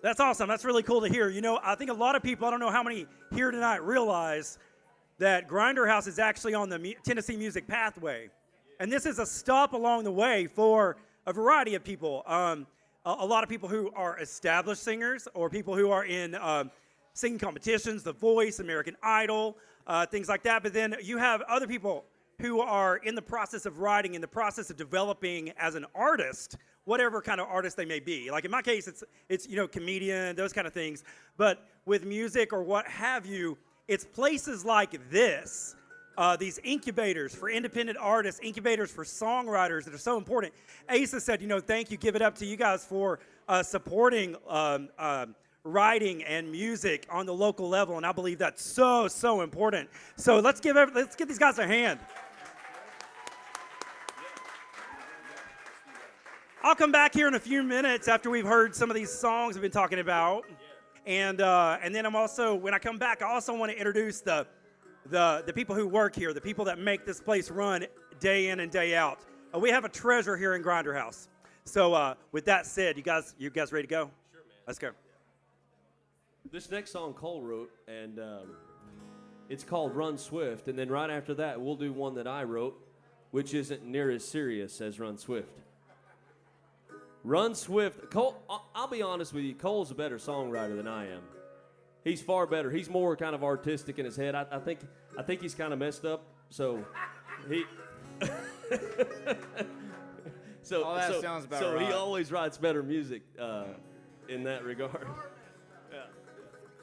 That's awesome. That's really cool to hear. I think a lot of people, I don't know how many here tonight realize that Grinder House is actually on the Tennessee Music Pathway. And this is a stop along the way for a variety of people. A lot of people who are established singers, or people who are in singing competitions, The Voice, American Idol, things like that. But then you have other people who are in the process of writing, in the process of developing as an artist, whatever kind of artist they may be. Like in my case, it's comedian, those kind of things. But with music or what have you, it's places like this these incubators for independent artists, incubators for songwriters that are so important. Asa said, thank you, give it up to you guys for supporting writing and music on the local level, and I believe that's so important. So let's give these guys a hand. I'll come back here in a few minutes after we've heard some of these songs we've been talking about, and then when I come back, I also want to introduce the people who work here, the people that make this place run day in and day out. We have a treasure here in Grinder House. So with that said, you guys ready to go? Sure, man. Let's go. This next song Cole wrote, and it's called Run Swift. And then right after that, we'll do one that I wrote, which isn't near as serious as Run Swift. Run Swift. Cole, I'll be honest with you, Cole's a better songwriter than I am. He's far better. He's more kind of artistic in his head. I think he's kind of messed up. So he sounds about right. He always writes better music in that regard.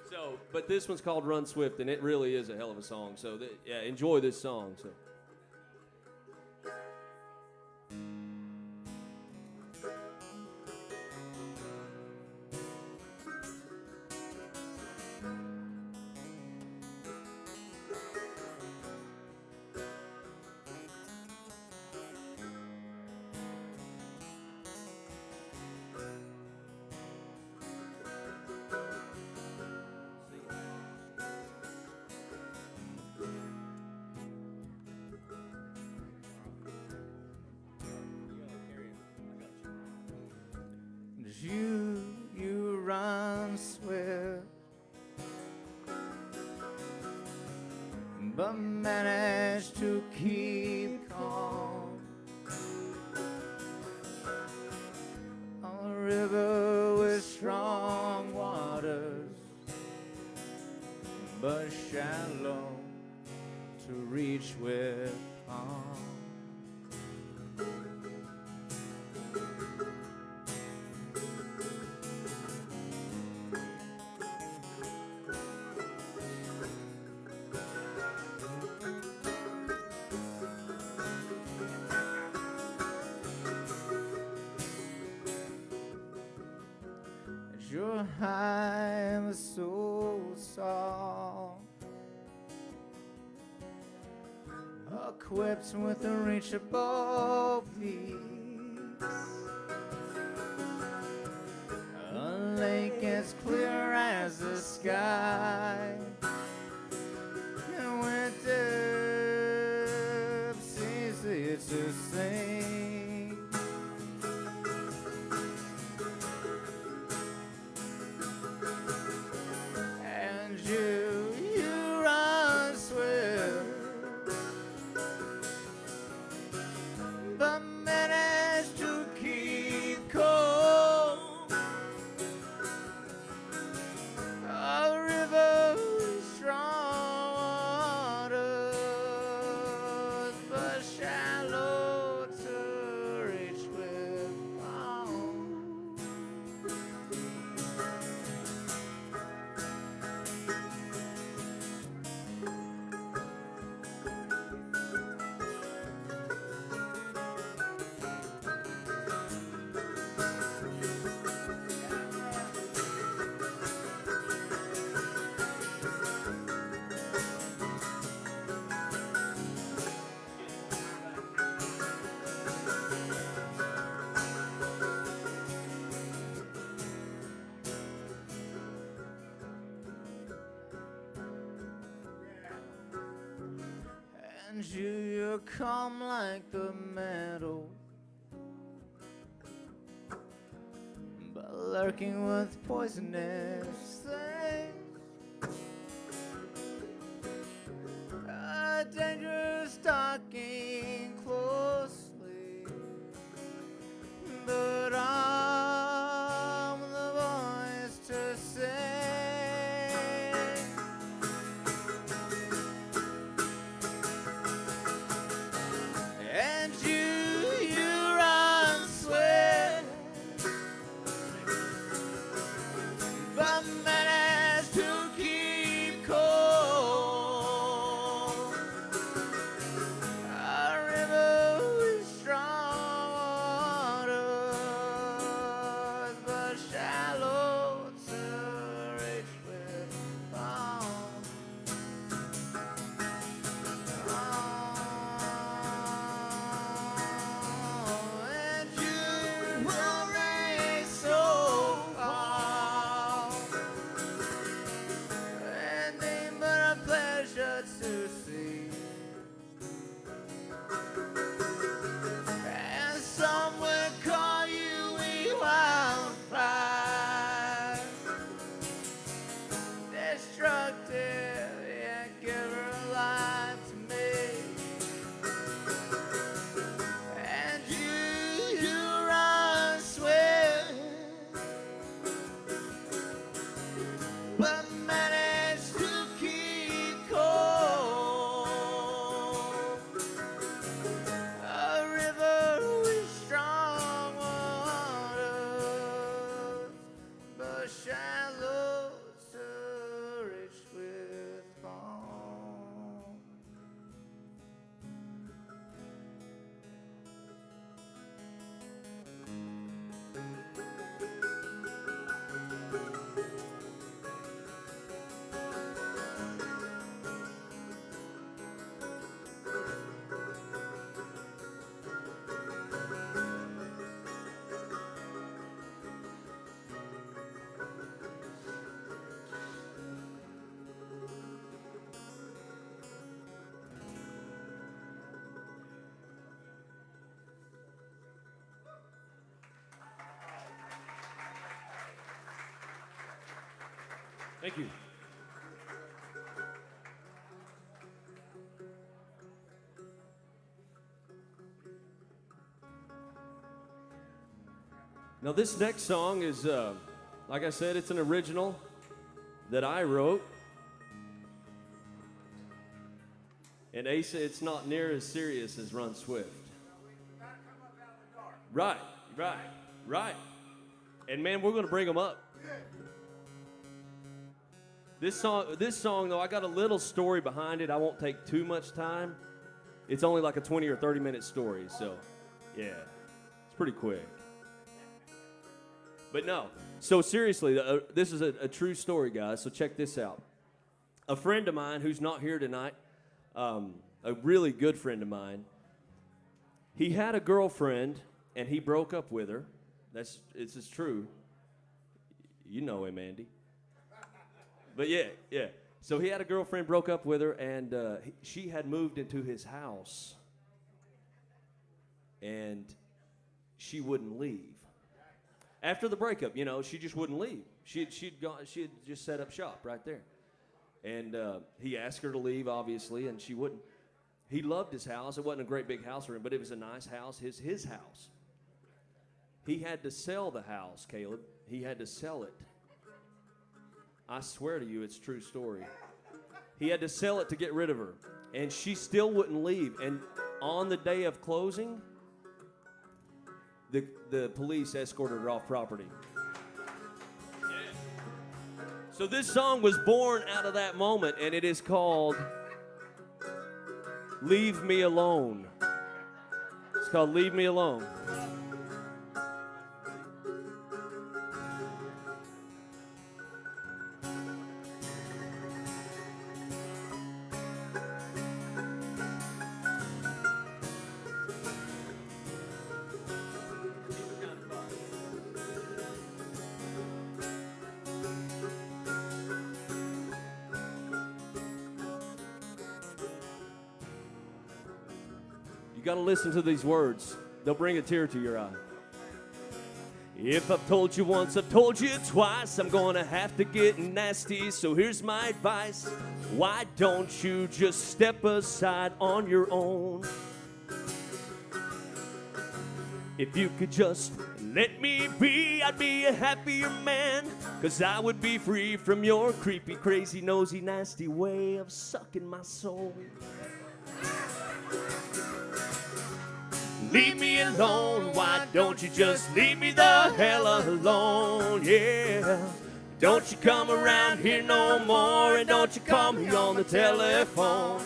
So, but this one's called Run Swift, and it really is a hell of a song. So, enjoy this song. So. You run swift, but manage to keep calm. On a river with strong waters, but shallow to reach with palm. Your high was so soft, equipped with unreachable peaks, a lake as clear as the sky, and when depths easy to sing. You run swift, but manage to keep cold. A river with strong waters, but shallow to reach with palm. And you come like the meadow, but lurking with poisonous things, a dangerous stalking closely, but I'm the voice to sing. And you run swift, but manage to keep cold. shallows rich with foam. Thank you. Now, this next song is, like I said, it's an original that I wrote. And Asa, it's not near as serious as Run Swift. Right. And man, we're going to bring them up. This song, though, I got a little story behind it. I won't take too much time. It's only like a 20 or 30-minute story, so yeah, it's pretty quick. But no, so seriously, this is a true story, guys, so check this out. A friend of mine who's not here tonight, a really good friend of mine, he had a girlfriend, and he broke up with her. It's true. You know him, Andy. But yeah. So he had a girlfriend, broke up with her, and she had moved into his house, and she wouldn't leave. After the breakup, she just wouldn't leave. She had just set up shop right there, and he asked her to leave, obviously, and she wouldn't. He loved his house. It wasn't a great big house for him, but it was a nice house, his house. He had to sell the house, Caleb. He had to sell it. I swear to you, it's a true story. He had to sell it to get rid of her, and she still wouldn't leave. And on the day of closing, the police escorted her off property. Yeah. So this song was born out of that moment, and it is called Leave Me Alone. It's called Leave Me Alone. You got to listen to these words. They'll bring a tear to your eye. If I've told you once, I've told you twice, I'm gonna have to get nasty, so here's my advice. Why don't you just step aside on your own? If you could just let me be, I'd be a happier man, 'cause I would be free from your creepy, crazy, nosy, nasty way of sucking my soul. Leave me alone, why don't you just leave me the hell alone, yeah. Don't you come around here no more, and don't you call me on the telephone.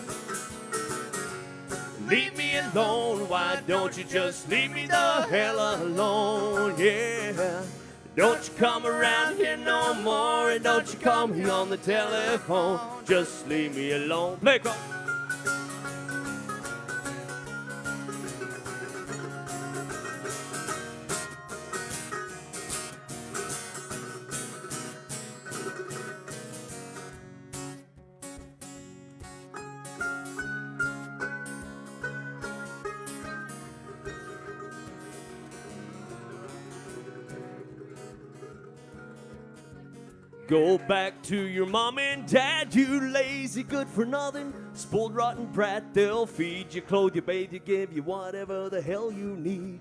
Leave me alone, why don't you just leave me the hell alone, yeah. Don't you come around here no more, and don't you call me on the telephone. Just leave me alone. Play it. Go back to your mom and dad, you lazy good-for-nothing, spoiled rotten brat. They'll feed you, clothe you, bathe you, give you whatever the hell you need.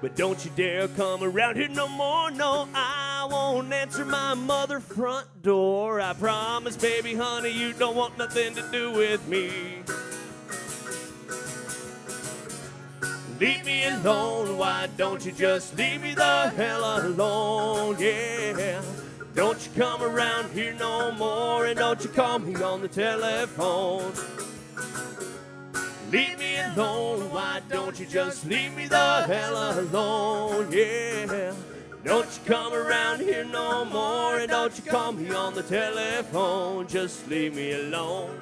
But don't you dare come around here no more, no, I won't answer my mother front door. I promise, baby, honey, you don't want nothing to do with me. leave me alone. Why don't you just leave me the hell alone? Yeah. Don't you come around here no more, and don't you call me on the telephone. Leave me alone. Why don't you just leave me the hell alone? Yeah. Don't you come around here no more, and don't you call me on the telephone. Just leave me alone.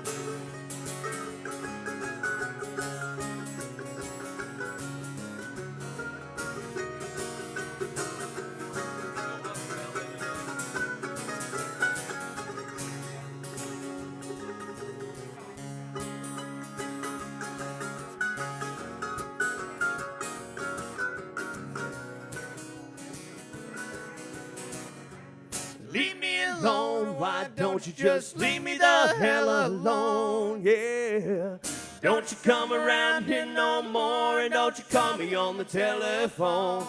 Leave me alone. Why don't you just leave me the hell alone? Yeah. Don't you come around here no more, and don't you call me on the telephone.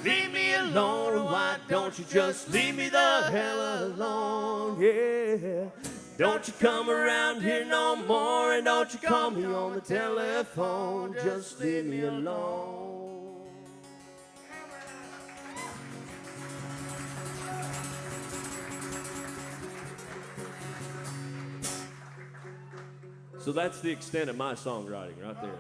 Leave me alone. Why don't you just leave me the hell alone? Yeah. Don't you come around here no more, and don't you call me on the telephone. Just leave me alone. So that's the extent of my songwriting right there.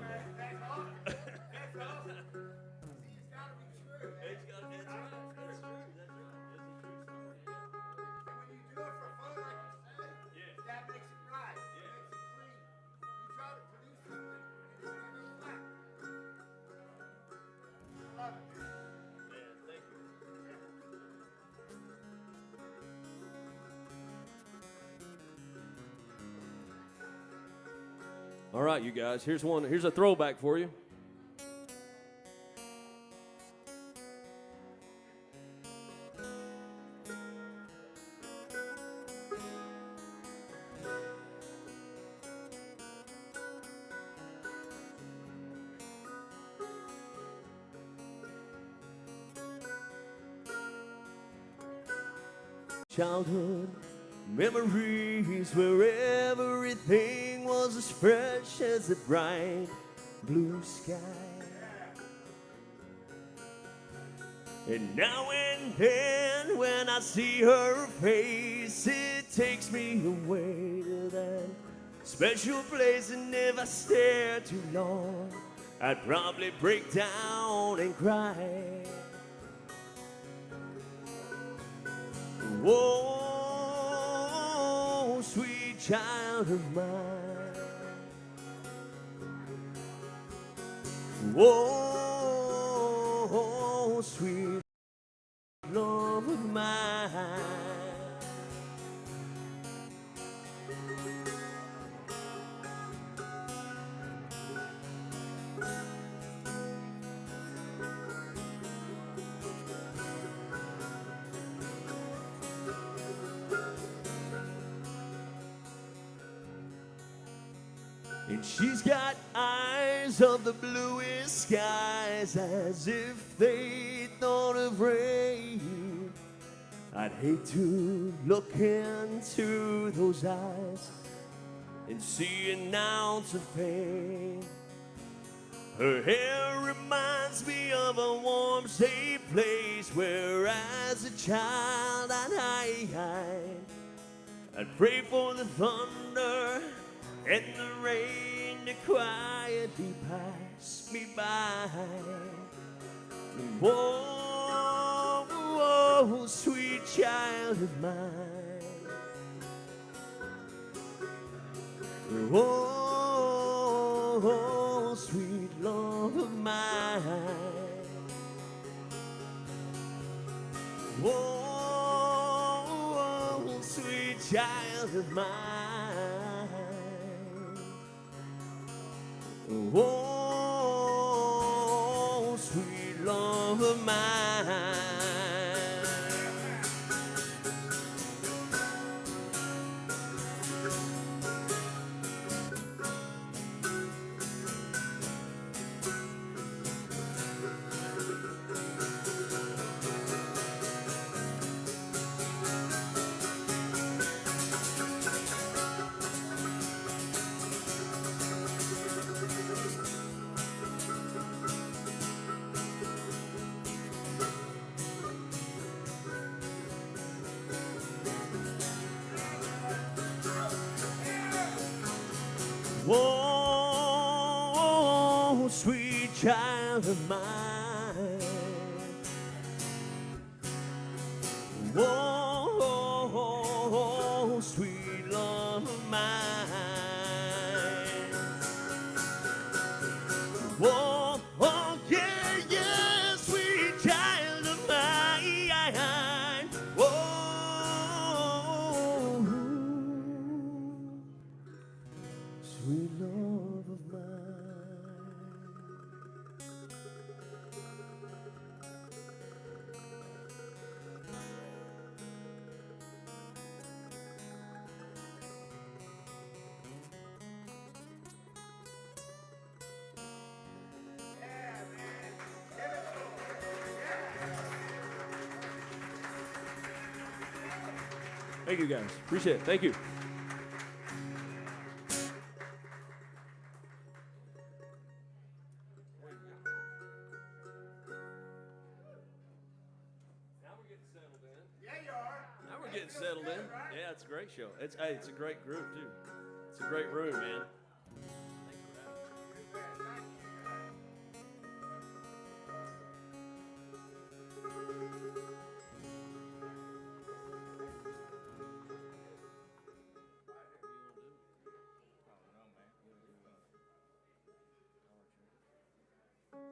All right, you guys, here's a throwback for you. Childhood memories where everything was as fresh as the bright blue sky. And now and then when I see her face, it takes me away to that special place. And if I stare too long, I'd probably break down and cry. Whoa, sweet child of mine. Whoa, sweet love of mine. And she's got eyes of the bluest skies, as if they thought of rain. I'd hate to look into those eyes and see an ounce of pain. Her hair reminds me of a warm, safe place where as a child I'd hide. I'd pray for the thunder and the rain to quietly pass me by. Whoa, whoa, sweet child of mine. Whoa, sweet love of mine. Whoa, sweet child of mine. Whoa, sweet love of mine. child of mine. Whoa, sweet love of mine. Whoa, oh, yeah, yeah, sweet child of mine. Whoa, sweet love of mine. Thank you, guys. Appreciate it. Thank you. Now we're getting settled in. Yeah, you are. Now we're getting settled in. Yeah, it's a great show. It's a great group too. It's a great room, man.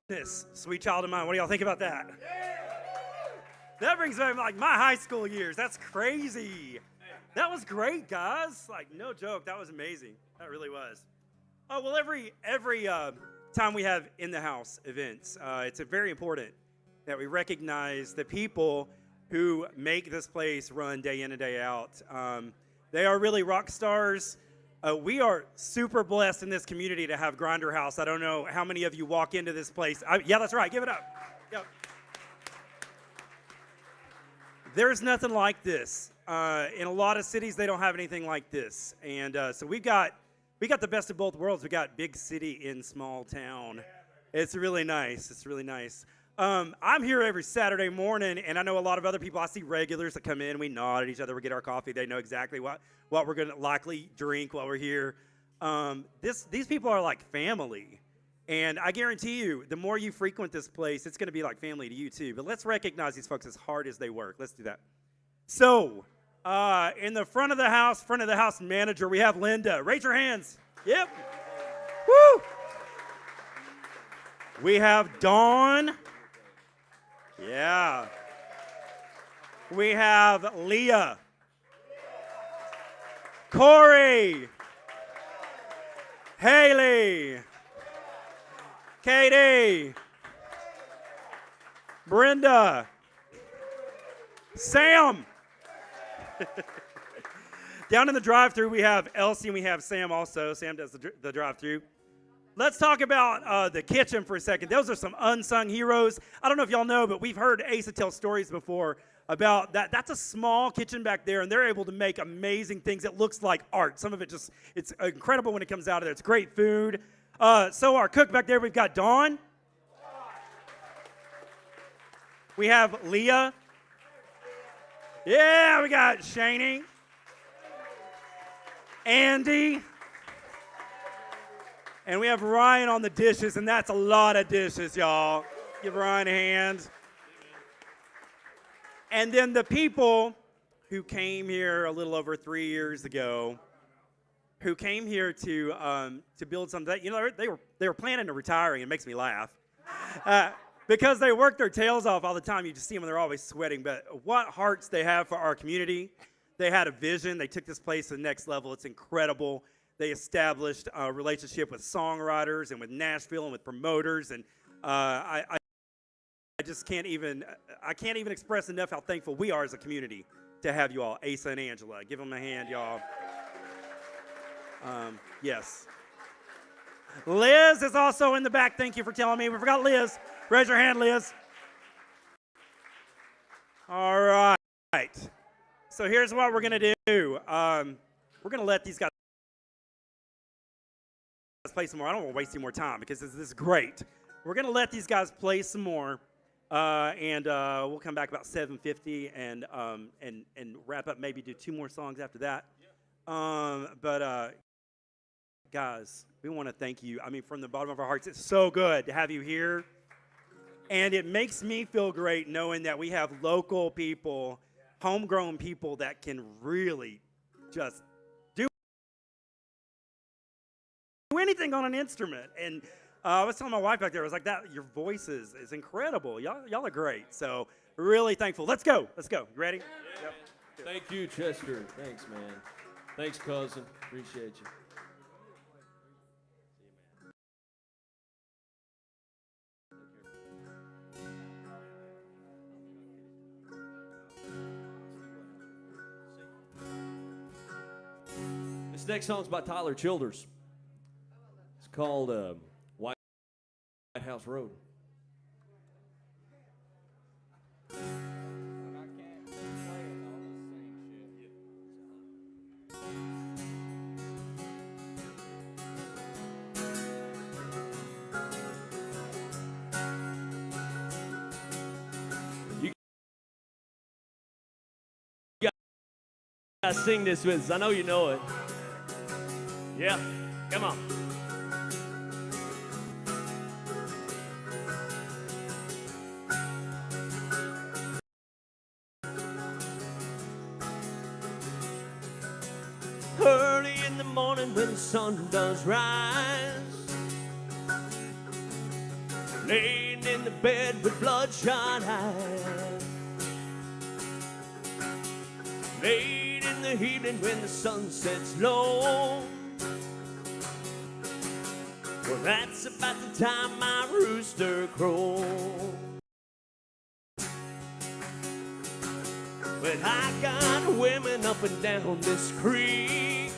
This Sweet Child of Mine. What do y'all think about that? That brings back like my high school years. That's crazy. That was great, guys. Like, no joke. That was amazing. That really was. Oh, well, every time we have in the house events, it's very important that we recognize the people who make this place run day in and day out. They are really rock stars. We are super blessed in this community to have Grinder House. I don't know how many of you walk into this place. Yeah, that's right. Give it up. Yep. There's nothing like this. In a lot of cities, they don't have anything like this. And so we got the best of both worlds. We got big city in small town. It's really nice. It's really nice. I'm here every Saturday morning, and I know a lot of other people. I see regulars that come in. We nod at each other. We get our coffee. They know exactly what we're going to likely drink while we're here. These people are like family. And I guarantee you, the more you frequent this place, it's going to be like family to you too. But let's recognize these folks as hard as they work. Let's do that. So, in the front of the house manager, we have Linda. Raise your hands. Yep. Woo! We have Dawn. Yeah. We have Leah. Corey. Haley. Katie. Brenda. Sam. Down in the drive-thru, we have Elsie and we have Sam also. Sam does the drive-thru. Let's talk about the kitchen for a second. Those are some unsung heroes. I don't know if y'all know, but we've heard Asa tell stories before about that. That's a small kitchen back there, and they're able to make amazing things. It looks like art. Some of it it's incredible when it comes out of there. It's great food. So our cook back there, we've got Dawn. We have Leah. Yeah, we got Shani. Andy. And we have Ryan on the dishes, and that's a lot of dishes, y'all. Give Ryan a hand. And then the people who came here a little over 3 years ago, who came here to build something. You know, they were planning to retire, and it makes me laugh. Because they work their tails off all the time. You just see them, and they're always sweating. But what hearts they have for our community. They had a vision. They took this place to the next level. It's incredible. They established a relationship with songwriters and with Nashville and with promoters. And I just can't even express enough how thankful we are as a community to have you all. Asa and Angela. Give them a hand, y'all. Yes. Liz is also in the back. Thank you for telling me. We forgot Liz. Raise your hand, Liz. All right. So here's what we're going to do. We're going to let these guys play some more. I don't want to waste any more time because this is great. We're going to let these guys play some more, and we'll come back about 7:50 and wrap up. Maybe do 2 more songs after that. But Guys, we want to thank you. I mean, from the bottom of our hearts, it's so good to have you here. And it makes me feel great knowing that we have local people, homegrown people that can really just do anything on an instrument. And I was telling my wife back there, I was like, "That your voice is incredible. Y'all are great." So really thankful. Let's go. Let's go. You ready? Yep. Thank you, Chester. Thanks, man. Thanks, cousin. Appreciate you. This next song's by Tyler Childers. It's called White House Road. When I can't play it, I'll just sing shit. You guys sing this with us. I know you know it. Yeah, come on. Early in the morning when the sun does rise, laying in the bed with bloodshot eyes, late in the evening when the sun sets low, well, that's about the time my rooster crows. But I got women up and down this creek.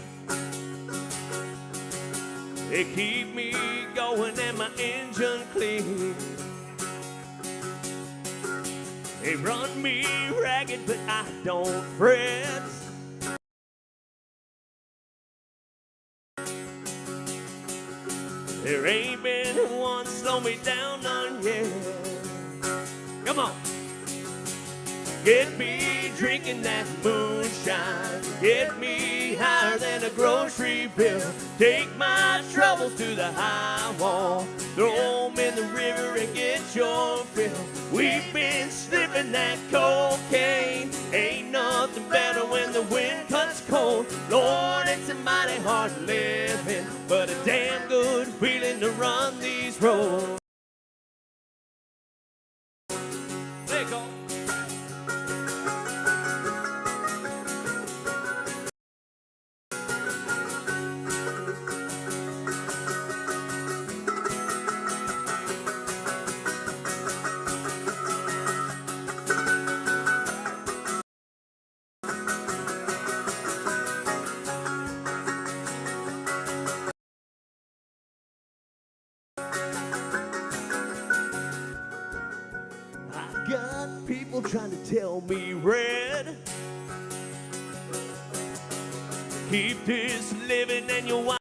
They keep me going and my engine clean. They run me ragged, but I don't fret. There ain't been one slow me down none yet. Come on. Get me drinking that moonshine. Get me higher than a grocery bill. Take my troubles to the high wall. Throw them in the river and get your fill. We've been slipping that cocaine. Ain't nothing better when the wind cuts cold. Lord, it's a mighty hard living, but a damn good feeling to run these roads. There you go. Got people trying to tell me red. Keep this living and you'll wind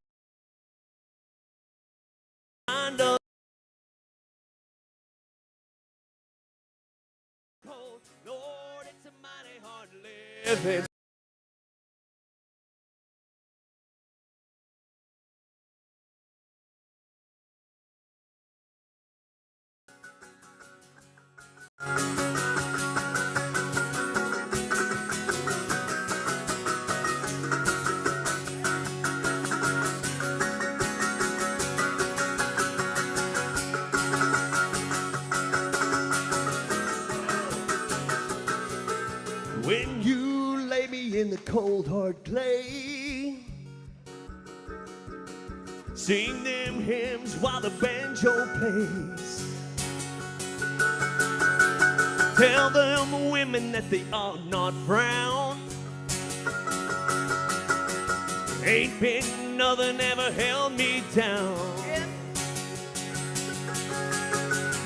up cold. Lord, it's a mighty hard living. When you lay me in the cold hard clay, sing them hymns while the banjo plays. Tell them women that they ought not frown. Ain't been nothing ever held me down.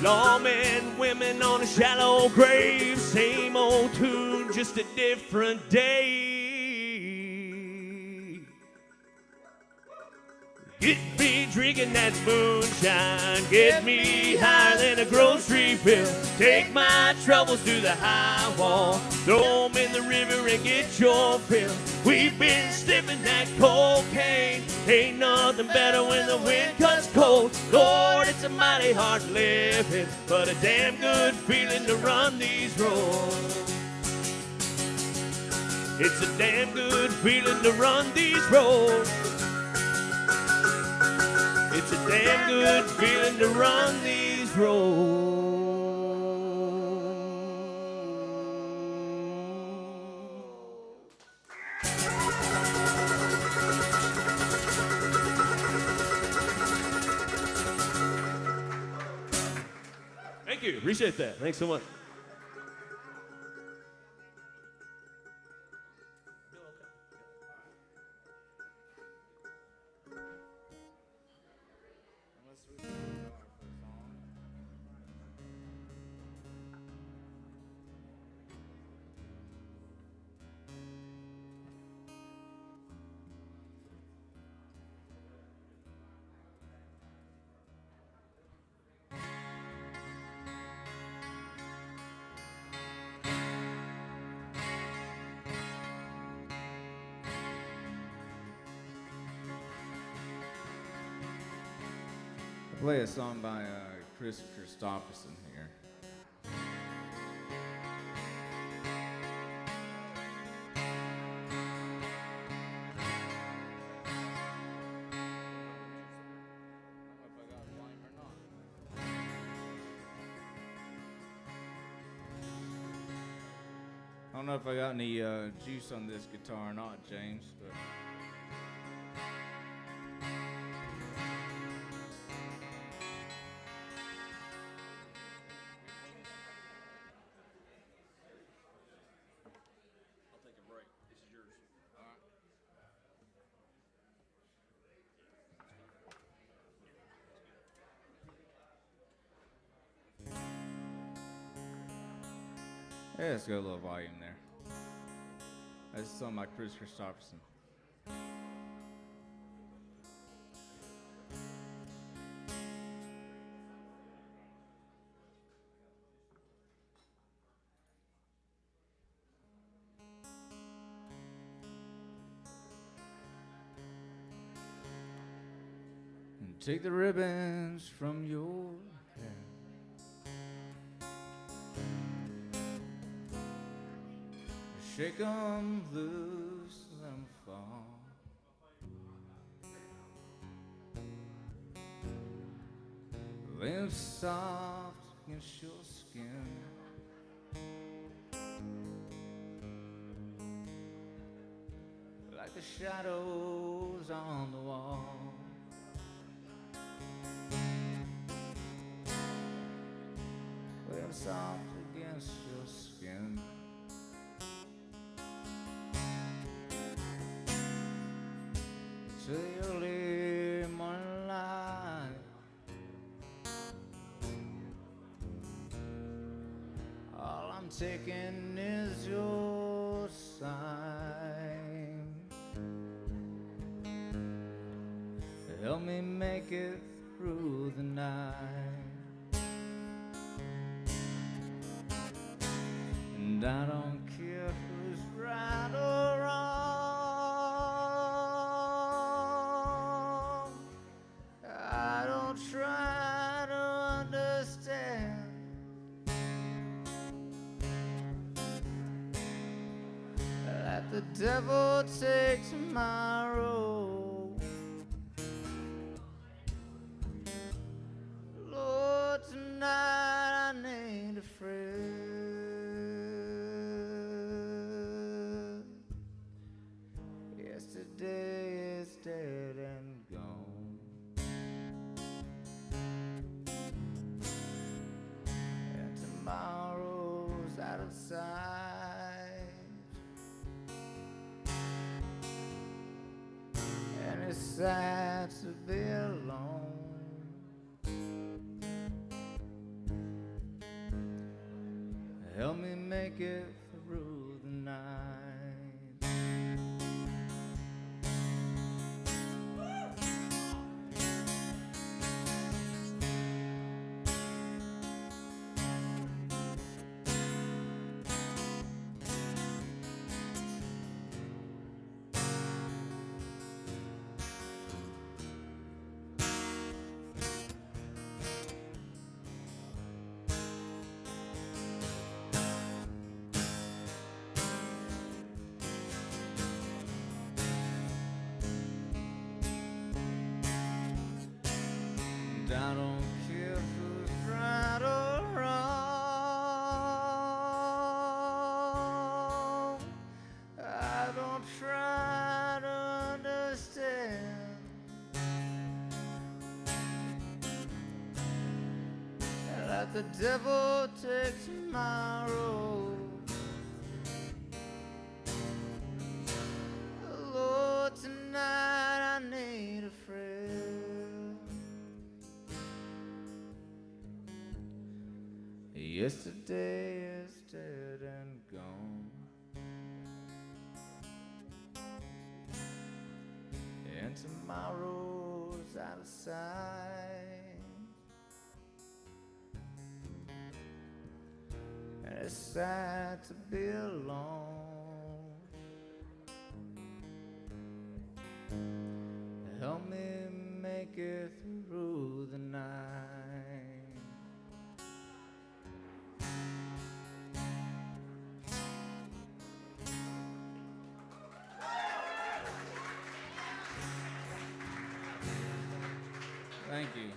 Lawmen, women on a shallow grave, same old tune, just a different day. Get me drinking that moonshine, get me higher than a grocery bill. Take my troubles to the high wall, throw them in the river and get your fill. We've been sniffing that cocaine, Ain't nothing better when the wind cuts cold. Lord, it's a mighty hard living, but a damn good feeling to run these roads. It's a damn good feeling to run these roads. It's a damn good feeling to run these roads. Thank you. Appreciate that. Thanks so much. Play a song by Chris Christopherson here. I don't know if I got any juice on this guitar or not, James, but yeah, let's go a little volume there. That's a song by Chris Christopherson. And take the ribbons from your hair. Shake 'em loose, let 'em fall. Lay 'em soft against your skin. Like the shadows on the wall. Lay 'em soft against your skin. Till the early morning light. All I'm taking is your sign. Help me make it through the night. And I don't care who's right or wrong. Try to understand. Let the devil take tomorrow. Lord, tonight I need a friend. Yesterday is dead and gone. Tomorrow's out of sight, and it's sad to be alone. Help me make it through the night. let the devil take tomorrow. Lord, tonight I need a friend. Yesterday is dead and gone, and tomorrow's out of sight. And it's sad to be alone. Help me make it through the night. Thank you.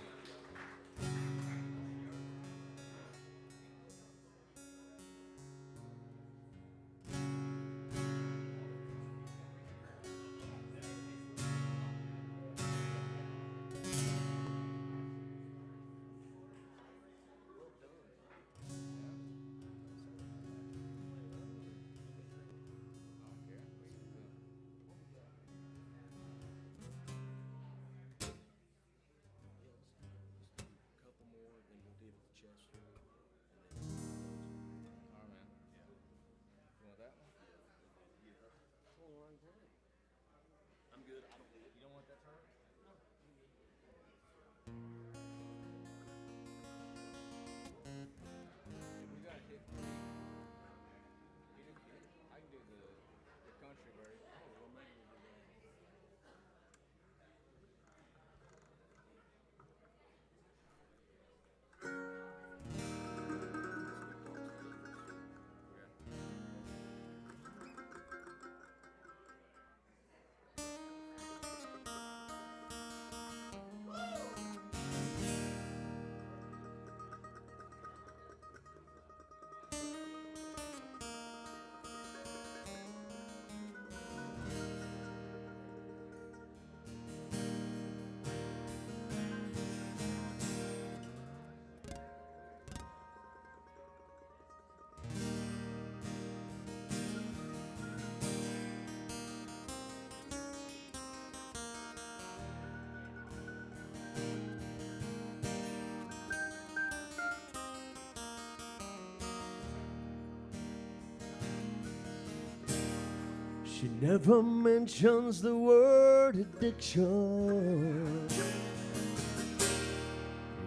She never mentions the word addiction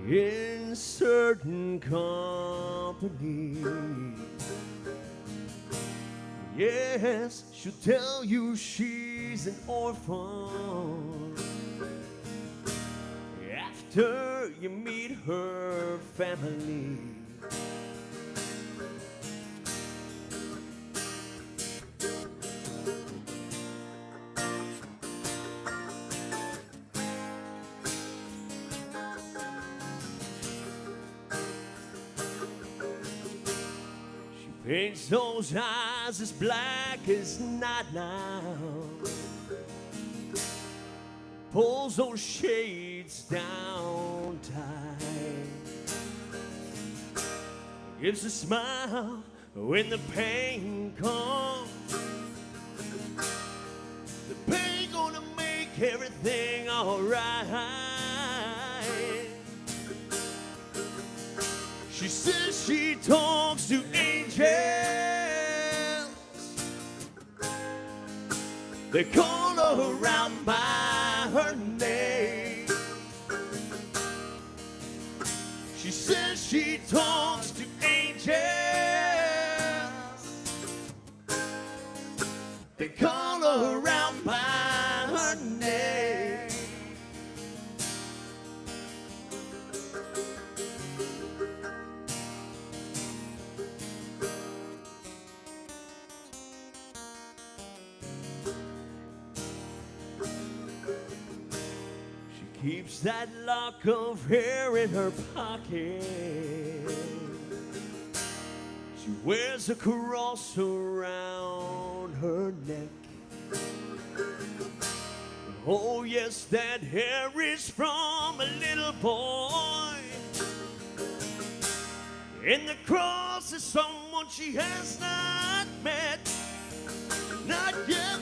in certain company. Yes, she'll tell you she's an orphan after you meet her family. Paints those eyes as black as night now, pulls those shades down tight, gives a smile when the pain comes. The pain gonna make everything alright. She says she talks to angels. They call her around by her name. She says she talks to angels. They call her around by her name. Keeps that lock of hair in her pocket. She wears a cross around her neck. Oh yes, that hair is from a little boy And the cross is someone she has not met, not yet.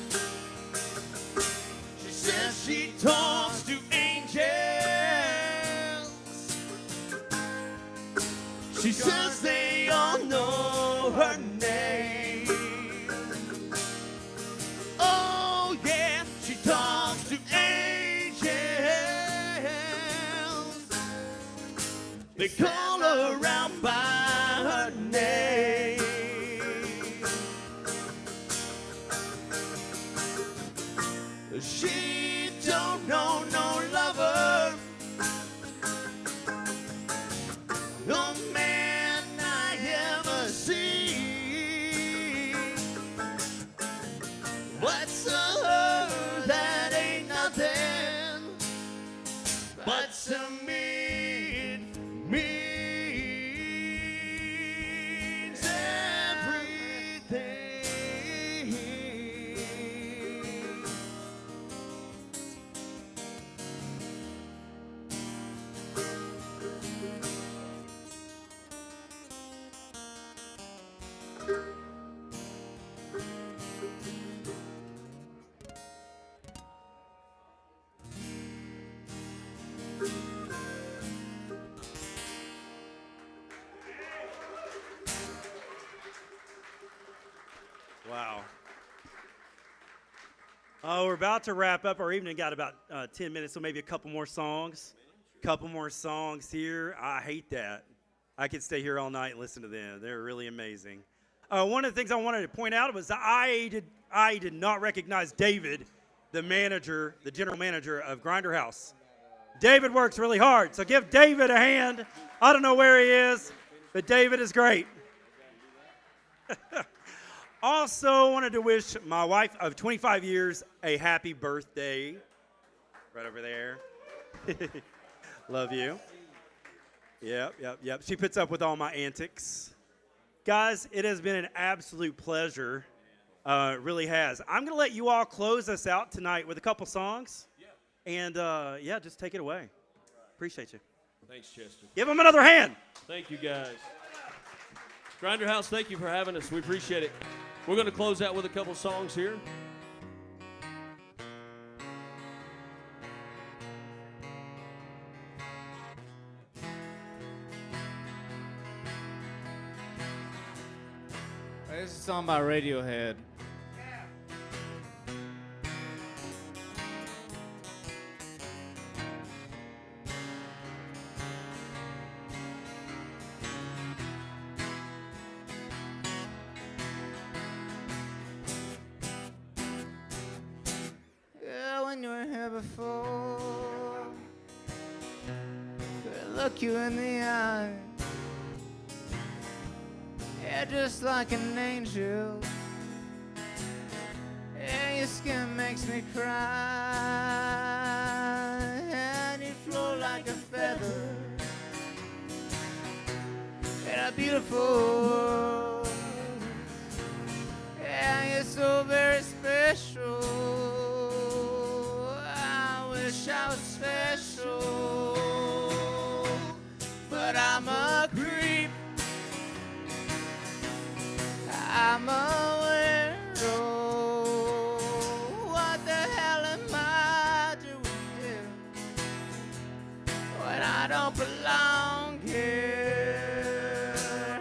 She says she talks to angels. She says they all know her name. Oh yeah, she talks to angels. They call her out by her name. She don't know no lover, no man I ever see. What's to her that ain't nothing, but to me it means everything. Wow. Oh, we're about to wrap up our evening. Got about 10 minutes, so maybe a couple more songs. Couple more songs here. I hate that. I could stay here all night and listen to them. They're really amazing. One of the things I wanted to point out was that I did not recognize David, the manager, the general manager of Grinder House. David works really hard, so give David a hand. I don't know where he is, but David is great. Also wanted to wish my wife of 25 years a happy birthday. Right over there. Love you. Yep. She puts up with all my antics. Guys, it has been an absolute pleasure. It really has. I'm going to let you all close us out tonight with a couple songs. And, just take it away. Appreciate you. Thanks, Chester. Give them another hand. Thank you, guys. Grinder House, thank you for having us. We appreciate it. We're going to close out with a couple songs here. This is a song by Radiohead. Yeah, when you were here before, could look you in the eye. Yeah, just like an angel. Yeah, your skin makes me cry. And you flow like a feather in a beautiful world. Yeah, you're so very special. I wish I was special, but I'm a creep. I'm a weirdo. What the hell am I doing here when I don't belong here?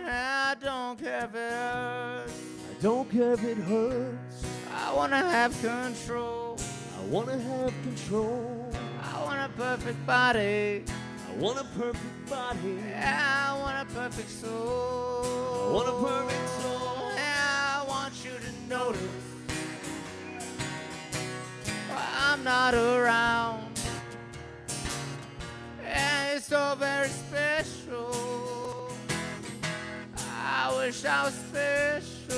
I don't care if it hurts. I don't care if it hurts. I wanna have control. I want to have control. I want a perfect body. I want a perfect body. Yeah, I want a perfect soul. I want a perfect soul. Yeah, I want you to notice why I'm not around. Yeah, it's so very special. I wish I was special,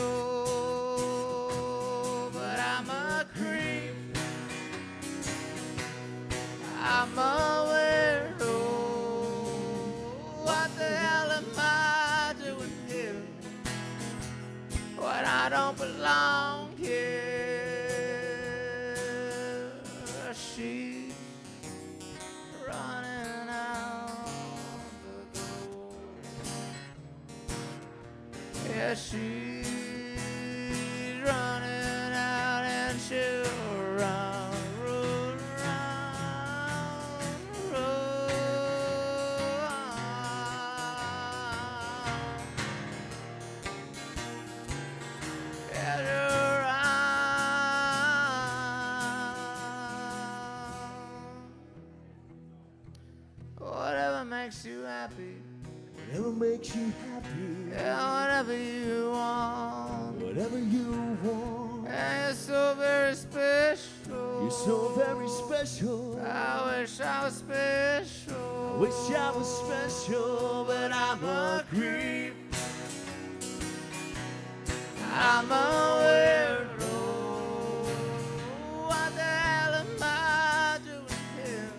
but I'm a creep. I'm a weirdo. What the hell am I doing here when I don't belong here? She's running out the door. she's running out and she'll run, run, run, run. Get around. Whatever makes you happy. Whatever makes you happy. Yeah, whatever you want. Whatever you want. And you're so very special. You're so very special. I wish I was special. I wish I was special, but I'm a creep. I'm a weirdo. What the hell am I doing here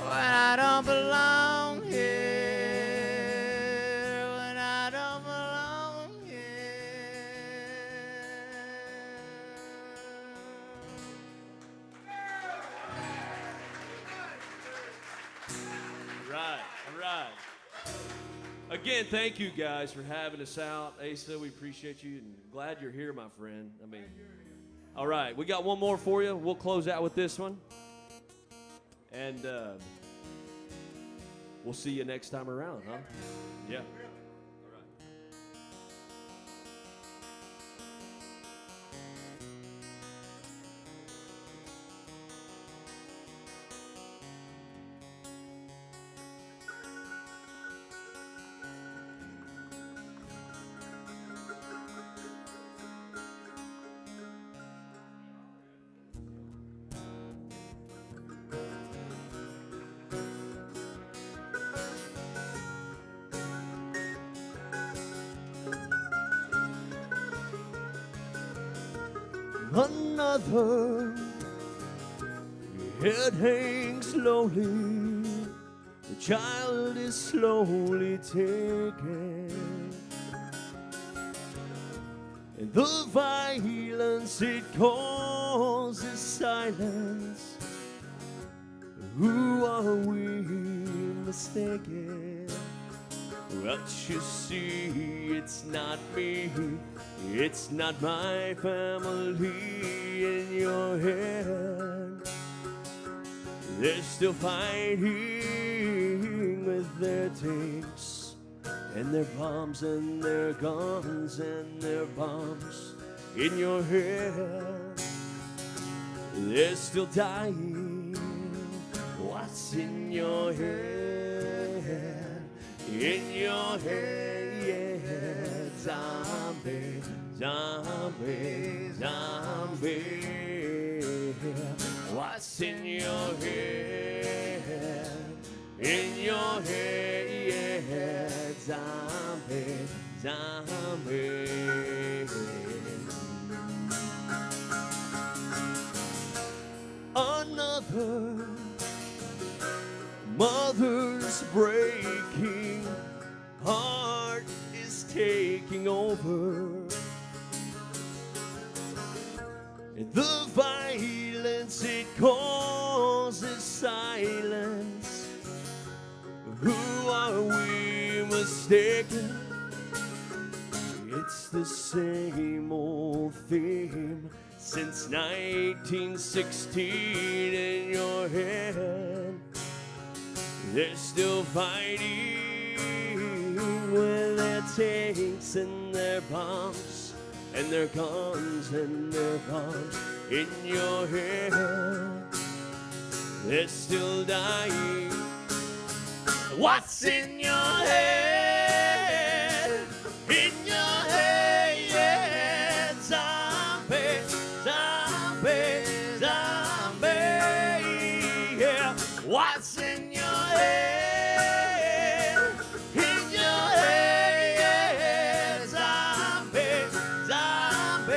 when I don't belong here? When I don't belong here. All right. Again, thank you guys for having us out. Asa, we appreciate you and glad you're here, my friend. All right, we got one more for you. We'll close out with this one. And we'll see you next time around, huh? Yeah. Another head hangs slowly. The child is slowly taken, and the violence it causes silence. Who are we mistaken? But you see, it's not me. It's not my family in your head. They're still fighting with their tanks and their bombs and their guns and their bombs in your head. They're still dying. What's in your head? In your head, yeah, zombie. Zombie, zombie, what's in your head? In your head, yeah, zombie, zombie. Another mother's breaking heart is taking over. And the violence it causes silence. Who are we mistaken? It's the same old theme since 1916 in your head. They're still fighting with their tanks and their bombs and their guns and their bombs in your head. They're still dying. What's in your head? In your head, yeah, zombie, zombie, zombie, yeah. What's in your head? In your head, yeah, zombie, zombie.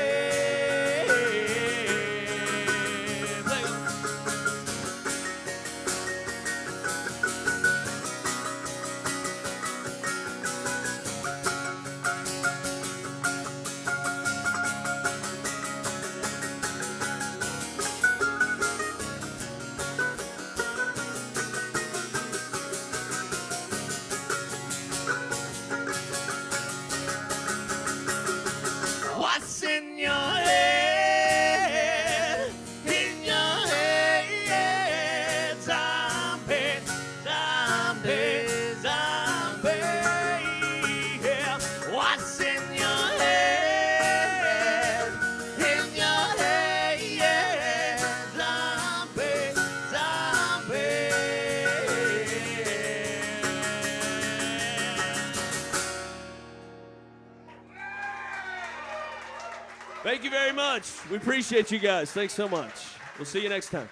Thank you very much. We appreciate you guys. Thanks so much. We'll see you next time.